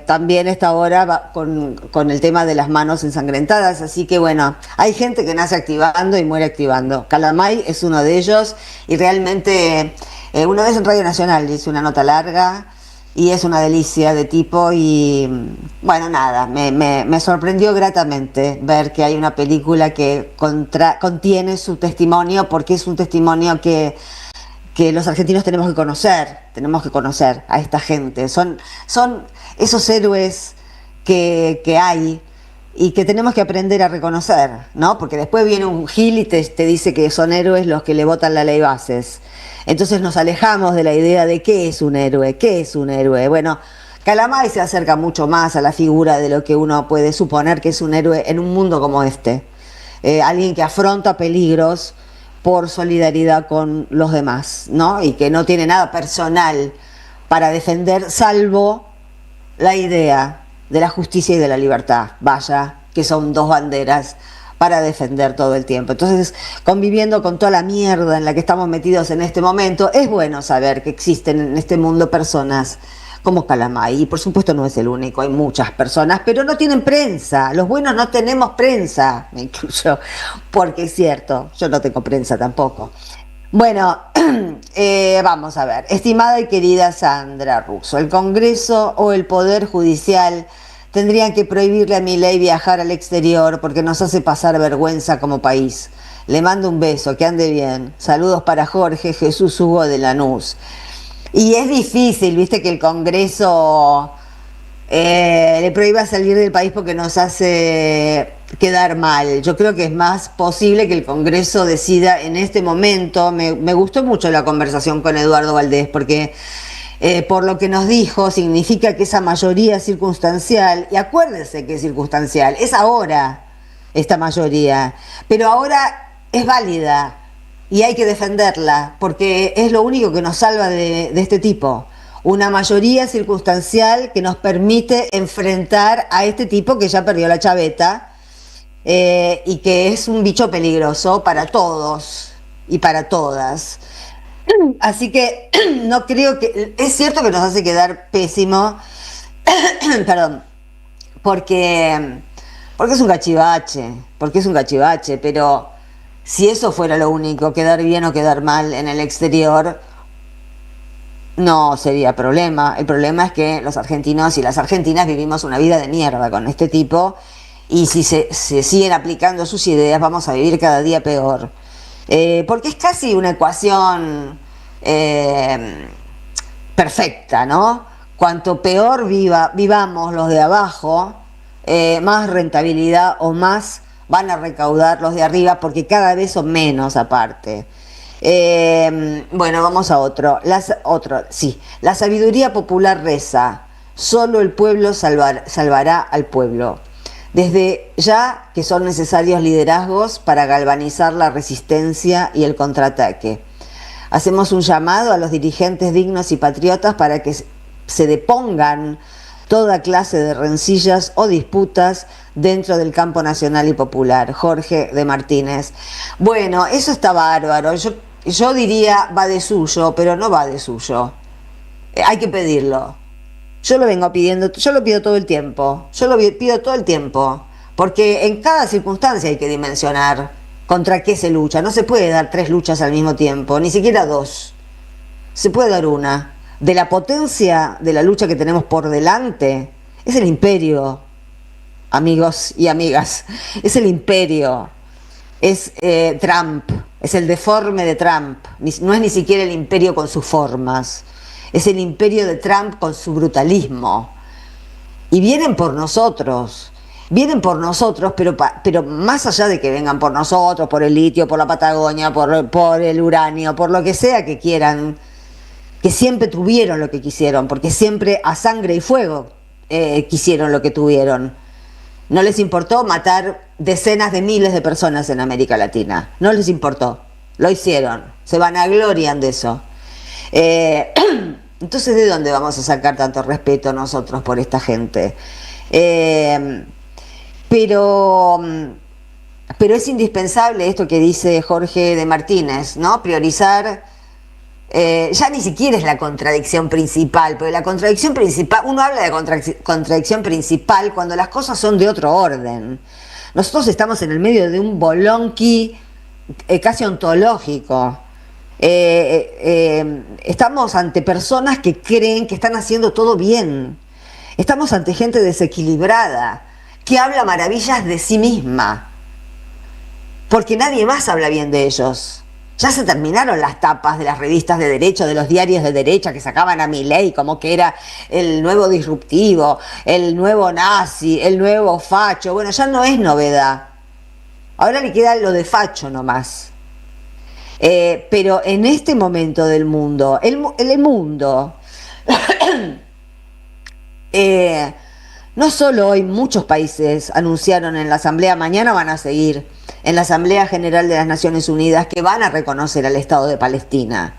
también está ahora con el tema de las manos ensangrentadas. Así que bueno, hay gente que nace activando y muere activando. Calamay es uno de ellos, y realmente una vez en Radio Nacional hice una nota larga y es una delicia de tipo, y bueno, nada, me sorprendió gratamente ver que hay una película que contiene su testimonio, porque es un testimonio que los argentinos tenemos que conocer a esta gente. Son esos héroes que hay y que tenemos que aprender a reconocer, ¿no? Porque después viene un gil y te dice que son héroes los que le votan la ley Bases. Entonces nos alejamos de la idea de qué es un héroe. Bueno, Calamay se acerca mucho más a la figura de lo que uno puede suponer que es un héroe en un mundo como este. Alguien que afronta peligros por solidaridad con los demás, ¿no? Y que no tiene nada personal para defender, salvo la idea de la justicia y de la libertad. Vaya, que son dos banderas para defender todo el tiempo. Entonces, conviviendo con toda la mierda en la que estamos metidos en este momento, es bueno saber que existen en este mundo personas como Calamay, y por supuesto no es el único, hay muchas personas, pero no tienen prensa. Los buenos no tenemos prensa, me incluyo, porque es cierto, yo no tengo prensa tampoco. Bueno, vamos a ver. Estimada y querida Sandra Russo, el Congreso o el Poder Judicial tendrían que prohibirle a Milei viajar al exterior porque nos hace pasar vergüenza como país. Le mando un beso, que ande bien. Saludos para Jorge Jesús Hugo de Lanús. Y es difícil, viste, que el Congreso le prohíba salir del país porque nos hace quedar mal. Yo creo que es más posible que el Congreso decida en este momento. Me gustó mucho la conversación con Eduardo Valdés, porque por lo que nos dijo significa que esa mayoría circunstancial, y acuérdense que es circunstancial, es ahora esta mayoría, pero ahora es válida. Y hay que defenderla, porque es lo único que nos salva de este tipo. Una mayoría circunstancial que nos permite enfrentar a este tipo que ya perdió la chaveta y que es un bicho peligroso para todos y para todas. Así que no creo que... Es cierto que nos hace quedar pésimo, perdón, porque es un cachivache, pero... Si eso fuera lo único, quedar bien o quedar mal en el exterior, no sería problema. El problema es que los argentinos y las argentinas vivimos una vida de mierda con este tipo, y si se siguen aplicando sus ideas vamos a vivir cada día peor. Porque es casi una ecuación perfecta, ¿no? Cuanto peor vivamos los de abajo, más rentabilidad o más van a recaudar los de arriba, porque cada vez son menos aparte. Bueno, vamos a otro. La sabiduría popular reza: solo el pueblo salvará al pueblo. Desde ya que son necesarios liderazgos para galvanizar la resistencia y el contraataque. Hacemos un llamado a los dirigentes dignos y patriotas para que se depongan toda clase de rencillas o disputas dentro del campo nacional y popular. Jorge de Martínez. Bueno, eso está bárbaro. Yo diría va de suyo, pero no va de suyo. Hay que pedirlo. Yo lo vengo pidiendo, yo lo pido todo el tiempo. Porque en cada circunstancia hay que dimensionar contra qué se lucha. No se puede dar 3 luchas al mismo tiempo, ni siquiera 2. Se puede dar una. De la potencia de la lucha que tenemos por delante, es el imperio, amigos y amigas, es el imperio, es Trump, es el deforme de Trump, no es ni siquiera el imperio con sus formas, es el imperio de Trump con su brutalismo. Y vienen por nosotros, pero más allá de que vengan por nosotros, por el litio, por la Patagonia, por el uranio, por lo que sea que quieran, que siempre tuvieron lo que quisieron, porque siempre a sangre y fuego quisieron lo que tuvieron. No les importó matar decenas de miles de personas en América Latina. No les importó. Lo hicieron. Se vanaglorian de eso. Entonces, ¿de dónde vamos a sacar tanto respeto nosotros por esta gente? Pero es indispensable esto que dice Jorge de Martínez, ¿no? Priorizar. Ya ni siquiera es la contradicción principal, porque la contradicción principal, uno habla de contradicción principal cuando las cosas son de otro orden. Nosotros estamos en el medio de un bolonqui casi ontológico. Estamos ante personas que creen que están haciendo todo bien. Estamos ante gente desequilibrada, que habla maravillas de sí misma, porque nadie más habla bien de ellos. Ya se terminaron las tapas de las revistas de derecho, de los diarios de derecha que sacaban a Milei como que era el nuevo disruptivo, el nuevo nazi, el nuevo facho. Bueno, ya no es novedad. Ahora le queda lo de facho nomás. Pero en este momento del mundo, el mundo, no solo hoy muchos países anunciaron en la Asamblea, mañana van a seguir en la Asamblea General de las Naciones Unidas, que van a reconocer al Estado de Palestina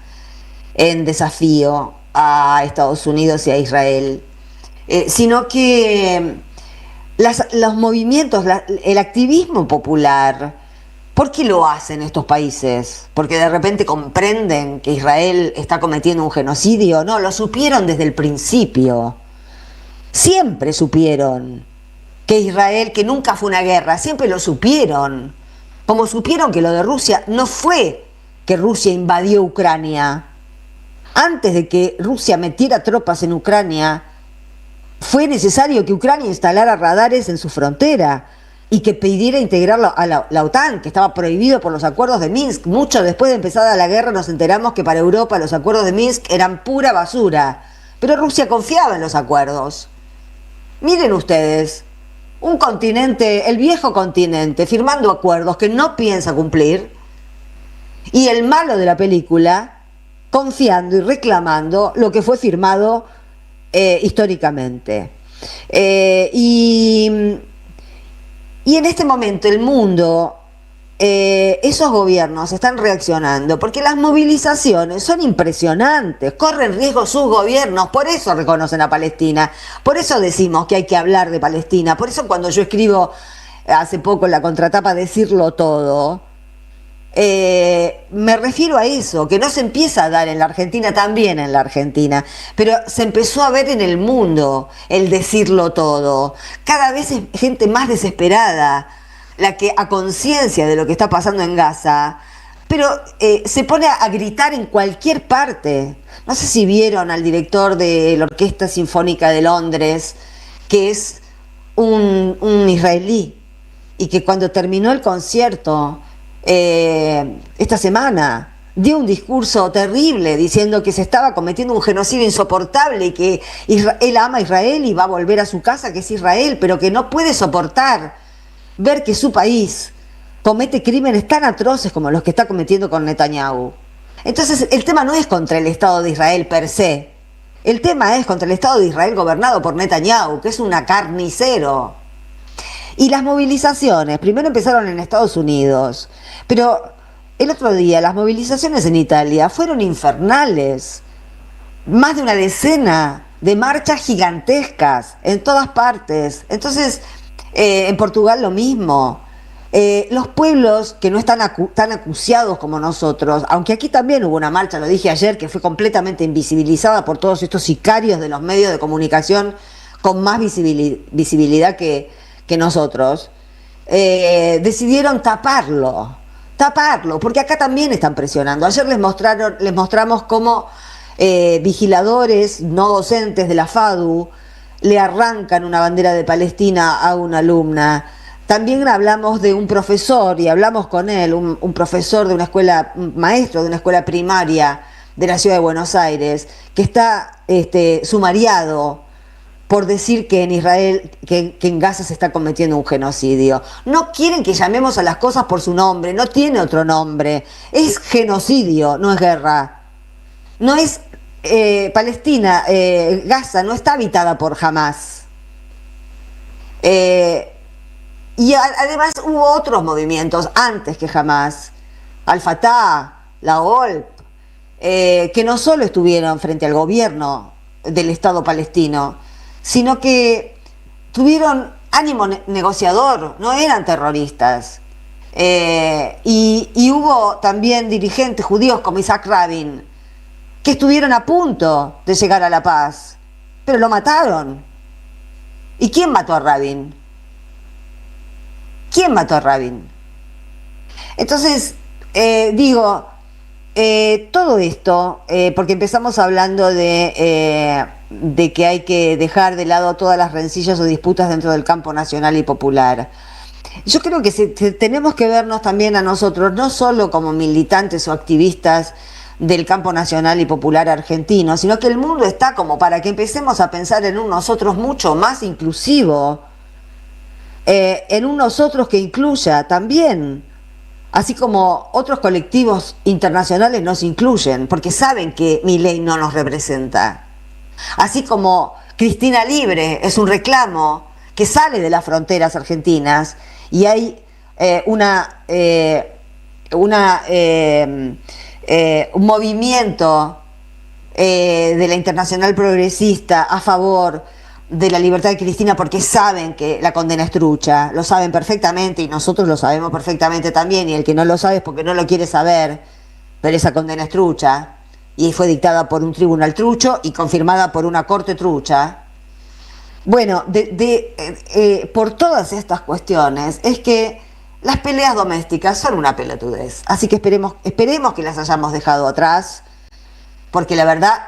en desafío a Estados Unidos y a Israel, sino que los movimientos, el activismo popular, ¿por qué lo hacen estos países? ¿Porque de repente comprenden que Israel está cometiendo un genocidio? No, lo supieron desde el principio. Siempre supieron que Israel, que nunca fue una guerra, siempre lo supieron. Como supieron que lo de Rusia no fue que Rusia invadió Ucrania. Antes de que Rusia metiera tropas en Ucrania, fue necesario que Ucrania instalara radares en su frontera y que pidiera integrarlo a la OTAN, que estaba prohibido por los acuerdos de Minsk. Mucho después de empezada la guerra nos enteramos que para Europa los acuerdos de Minsk eran pura basura. Pero Rusia confiaba en los acuerdos. Miren ustedes, un continente, el viejo continente, firmando acuerdos que no piensa cumplir, y el malo de la película confiando y reclamando lo que fue firmado históricamente. Y en este momento el mundo, esos gobiernos están reaccionando porque las movilizaciones son impresionantes, corren riesgo sus gobiernos, por eso reconocen a Palestina, por eso decimos que hay que hablar de Palestina, por eso cuando yo escribo hace poco en la contratapa Decirlo Todo, me refiero a eso, que no se empieza a dar en la Argentina, también en la Argentina, pero se empezó a ver en el mundo el decirlo todo. Cada vez es gente más desesperada la que a conciencia de lo que está pasando en Gaza, pero se pone a gritar en cualquier parte. No sé si vieron al director de la Orquesta Sinfónica de Londres, que es un israelí, y que cuando terminó el concierto esta semana dio un discurso terrible diciendo que se estaba cometiendo un genocidio insoportable y que él ama a Israel y va a volver a su casa, que es Israel, pero que no puede soportar ver que su país comete crímenes tan atroces como los que está cometiendo con Netanyahu. Entonces el tema no es contra el Estado de Israel per se, el tema es contra el Estado de Israel gobernado por Netanyahu, que es un carnicero. Y las movilizaciones, primero empezaron en Estados Unidos, pero el otro día las movilizaciones en Italia fueron infernales. Más de una decena de marchas gigantescas en todas partes. Entonces, en Portugal lo mismo. Los pueblos que no están tan acuciados como nosotros, aunque aquí también hubo una marcha, lo dije ayer, que fue completamente invisibilizada por todos estos sicarios de los medios de comunicación con más visibilidad que nosotros, decidieron taparlo, porque acá también están presionando. Ayer les mostramos cómo vigiladores no docentes de la FADU le arrancan una bandera de Palestina a una alumna. También hablamos de un profesor, y hablamos con él, un profesor de una escuela, un maestro de una escuela primaria de la ciudad de Buenos Aires, que está sumariado por decir que en Israel, que en Gaza se está cometiendo un genocidio. No quieren que llamemos a las cosas por su nombre, no tiene otro nombre. Es genocidio, no es guerra. No es Palestina, Gaza no está habitada por Hamás. Y además hubo otros movimientos antes que jamás, Al-Fatah, la OLP, que no solo estuvieron frente al gobierno del Estado palestino, sino que tuvieron ánimo negociador, no eran terroristas. Y hubo también dirigentes judíos como Isaac Rabin, que estuvieron a punto de llegar a la paz, pero lo mataron. ¿Y quién mató a Rabin? ¿Quién mató a Rabin? Entonces, todo esto, porque empezamos hablando de que hay que dejar de lado todas las rencillas o disputas dentro del campo nacional y popular. Yo creo que tenemos que vernos también a nosotros, no solo como militantes o activistas del campo nacional y popular argentino, sino que el mundo está como para que empecemos a pensar en un nosotros mucho más inclusivo, en un nosotros que incluya también, así como otros colectivos internacionales nos incluyen, porque saben que Milei no nos representa. Así como Cristina Libre es un reclamo que sale de las fronteras argentinas y hay un movimiento de la Internacional Progresista a favor de la libertad de Cristina, porque saben que la condena es trucha, lo saben perfectamente y nosotros lo sabemos perfectamente también, y el que no lo sabe es porque no lo quiere saber, pero esa condena es trucha y fue dictada por un tribunal trucho y confirmada por una corte trucha. Bueno, por todas estas cuestiones es que las peleas domésticas son una pelotudez, así que esperemos que las hayamos dejado atrás, porque la verdad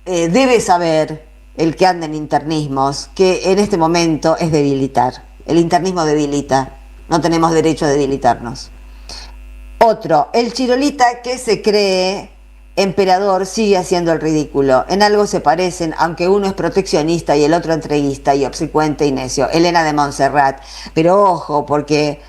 debe saber el que anda en internismos que en este momento es debilitar. El internismo debilita, no tenemos derecho a debilitarnos. Otro, el chirolita que se cree emperador sigue haciendo el ridículo. En algo se parecen, aunque uno es proteccionista y el otro entreguista y obsecuente y necio. Elena de Montserrat. Pero ojo, porque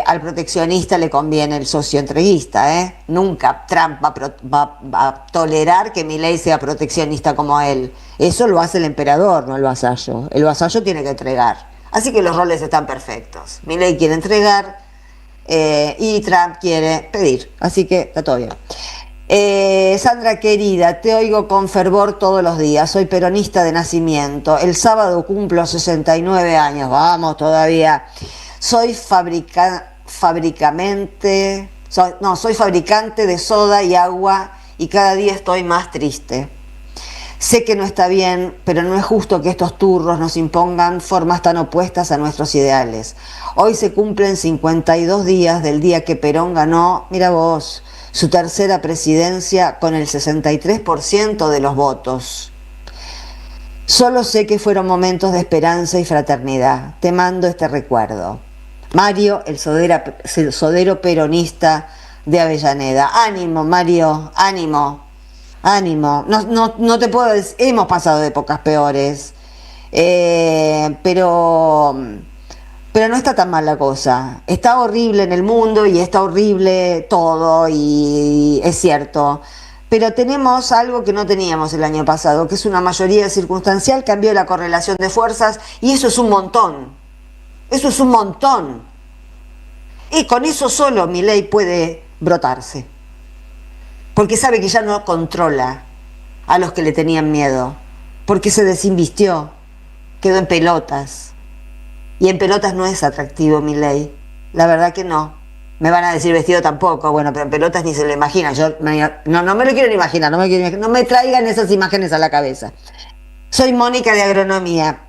al proteccionista le conviene el socio entreguista, Nunca Trump va a tolerar que Milei sea proteccionista como él. Eso lo hace el emperador, no el vasallo. El vasallo tiene que entregar. Así que los roles están perfectos. Milei quiere entregar y Trump quiere pedir. Así que está todo bien. Sandra querida, te oigo con fervor todos los días. Soy peronista de nacimiento. El sábado cumplo 69 años. Vamos todavía. Soy fabricante de soda y agua y cada día estoy más triste. Sé que no está bien, pero no es justo que estos turros nos impongan formas tan opuestas a nuestros ideales. Hoy se cumplen 52 días del día que Perón ganó, mira vos, su tercera presidencia con el 63% de los votos. Solo sé que fueron momentos de esperanza y fraternidad. Te mando este recuerdo. Mario, el sodero peronista de Avellaneda. Ánimo, Mario, ánimo, ánimo. No te puedo decir, hemos pasado épocas peores, pero no está tan mal la cosa. Está horrible en el mundo y está horrible todo, y es cierto. Pero tenemos algo que no teníamos el año pasado, que es una mayoría circunstancial, cambió la correlación de fuerzas y eso es un montón. Eso es un montón. Y con eso solo Milei puede brotarse. Porque sabe que ya no controla a los que le tenían miedo. Porque se desinvistió. Quedó en pelotas. Y en pelotas no es atractivo Milei. La verdad que no. Me van a decir vestido tampoco. Bueno, pero en pelotas ni se lo imaginan. Yo no me lo quiero ni imaginar. No me traigan esas imágenes a la cabeza. Soy Mónica de Agronomía.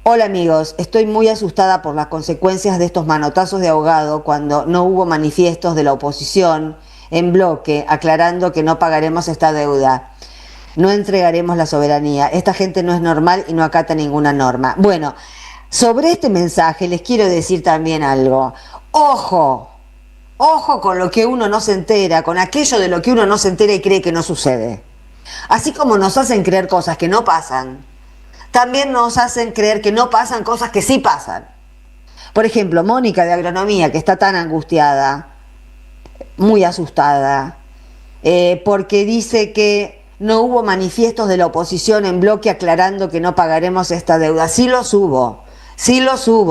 Hola amigos, estoy muy asustada por las consecuencias de estos manotazos de ahogado cuando no hubo manifiestos de la oposición en bloque aclarando que no pagaremos esta deuda. No entregaremos la soberanía. Esta gente no es normal y no acata ninguna norma. Bueno, sobre este mensaje les quiero decir también algo. Ojo con lo que uno no se entera, con aquello de lo que uno no se entera y cree que no sucede. Así como nos hacen creer cosas que no pasan, también nos hacen creer que no pasan cosas que sí pasan. Por ejemplo, Mónica de Agronomía, que está tan angustiada, muy asustada, porque dice que no hubo manifiestos de la oposición en bloque aclarando que no pagaremos esta deuda. Sí los hubo,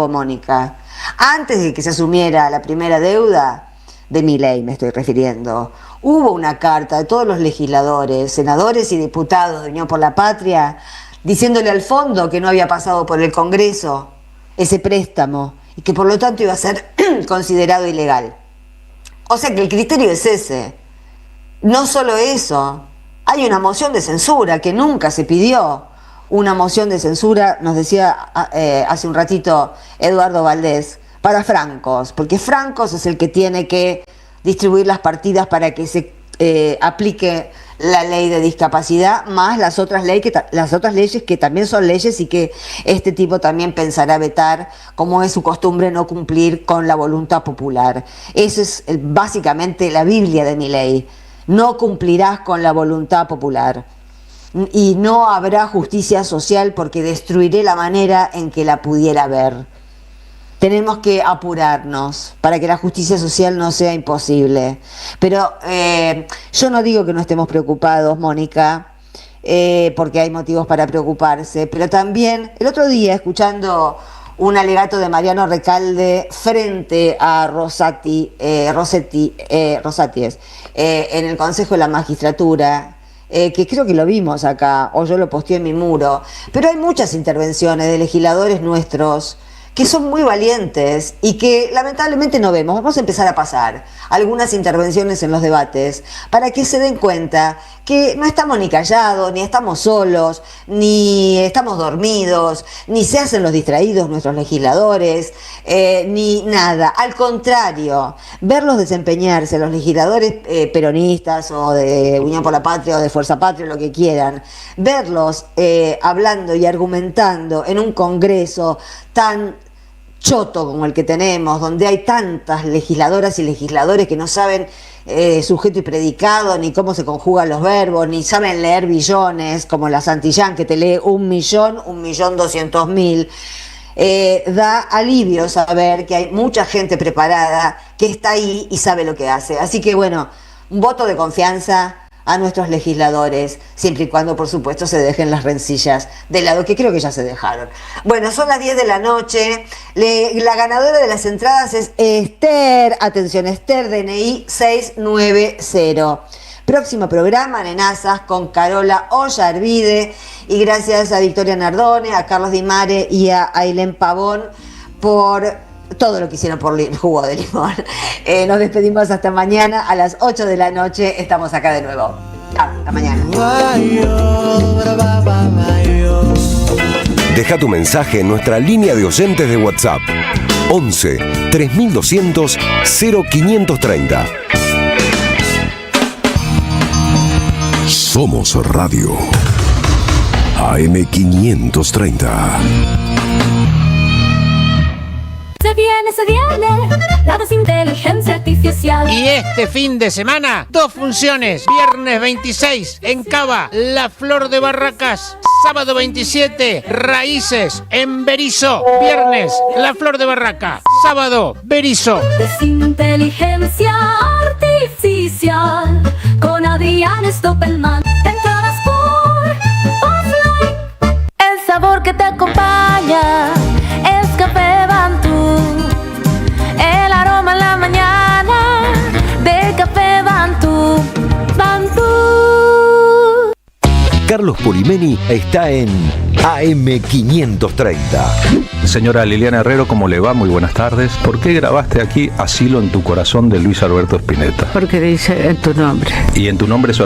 Mónica. Antes de que se asumiera la primera deuda, de Milei me estoy refiriendo, hubo una carta de todos los legisladores, senadores y diputados de Unión por la Patria, diciéndole al fondo que no había pasado por el Congreso ese préstamo y que por lo tanto iba a ser considerado ilegal. O sea que el criterio es ese. No solo eso, hay una moción de censura que nunca se pidió. Una moción de censura, nos decía hace un ratito Eduardo Valdés, para Francos, porque Francos es el que tiene que distribuir las partidas para que se aplique la ley de discapacidad, más las otras leyes que también son leyes y que este tipo también pensará vetar, como es su costumbre no cumplir con la voluntad popular. Eso es básicamente la Biblia de Milei. No cumplirás con la voluntad popular y no habrá justicia social porque destruiré la manera en que la pudiera ver. Tenemos que apurarnos para que la justicia social no sea imposible. Pero yo no digo que no estemos preocupados, Mónica, porque hay motivos para preocuparse, pero también el otro día, escuchando un alegato de Mariano Recalde frente a Rosati en el Consejo de la Magistratura, que creo que lo vimos acá, o yo lo posteé en mi muro, pero hay muchas intervenciones de legisladores nuestros que son muy valientes y que lamentablemente no vemos. Vamos a empezar a pasar algunas intervenciones en los debates para que se den cuenta que no estamos ni callados, ni estamos solos, ni estamos dormidos, ni se hacen los distraídos nuestros legisladores, ni nada. Al contrario, verlos desempeñarse, los legisladores peronistas o de Unión por la Patria o de Fuerza Patria, lo que quieran, verlos hablando y argumentando en un congreso tan choto como el que tenemos, donde hay tantas legisladoras y legisladores que no saben sujeto y predicado, ni cómo se conjugan los verbos, ni saben leer billones, como la Santillán, que te lee 1.200.000. Da alivio saber que hay mucha gente preparada que está ahí y sabe lo que hace. Así que bueno, un voto de confianza a nuestros legisladores, siempre y cuando por supuesto se dejen las rencillas de lado, que creo que ya se dejaron. Bueno, son las 10 de la noche, la ganadora de las entradas es Esther, atención Esther, DNI 690. Próximo programa, Nenazas, con Carola Ollarvide, y gracias a Victoria Nardone, a Carlos Di Mare y a Ailén Pavón por todo lo que hicieron por el jugo de limón. Nos despedimos hasta mañana a las 8 de la noche. Estamos acá de nuevo. Hasta mañana. Deja tu mensaje en nuestra línea de oyentes de WhatsApp 11 3200 0530. Somos Radio AM530. Se viene la desinteligencia artificial. Y este fin de semana, 2 funciones. Viernes 26 en Cava, La Flor de Barracas. Sábado 27, Raíces en Berisso. Viernes, La Flor de Barraca. Sábado, Berisso. Desinteligencia artificial con Adrián Stoppelman. Entradas por offline. El sabor que te acompaña es Café Bantú. El aroma en la mañana de Café Bantú. Bantú. Carlos Polimeni está en AM530. Señora Liliana Herrero, ¿cómo le va? Muy buenas tardes. ¿Por qué grabaste aquí Asilo en tu corazón de Luis Alberto Spinetta? Porque dice en tu nombre. Y en tu nombre es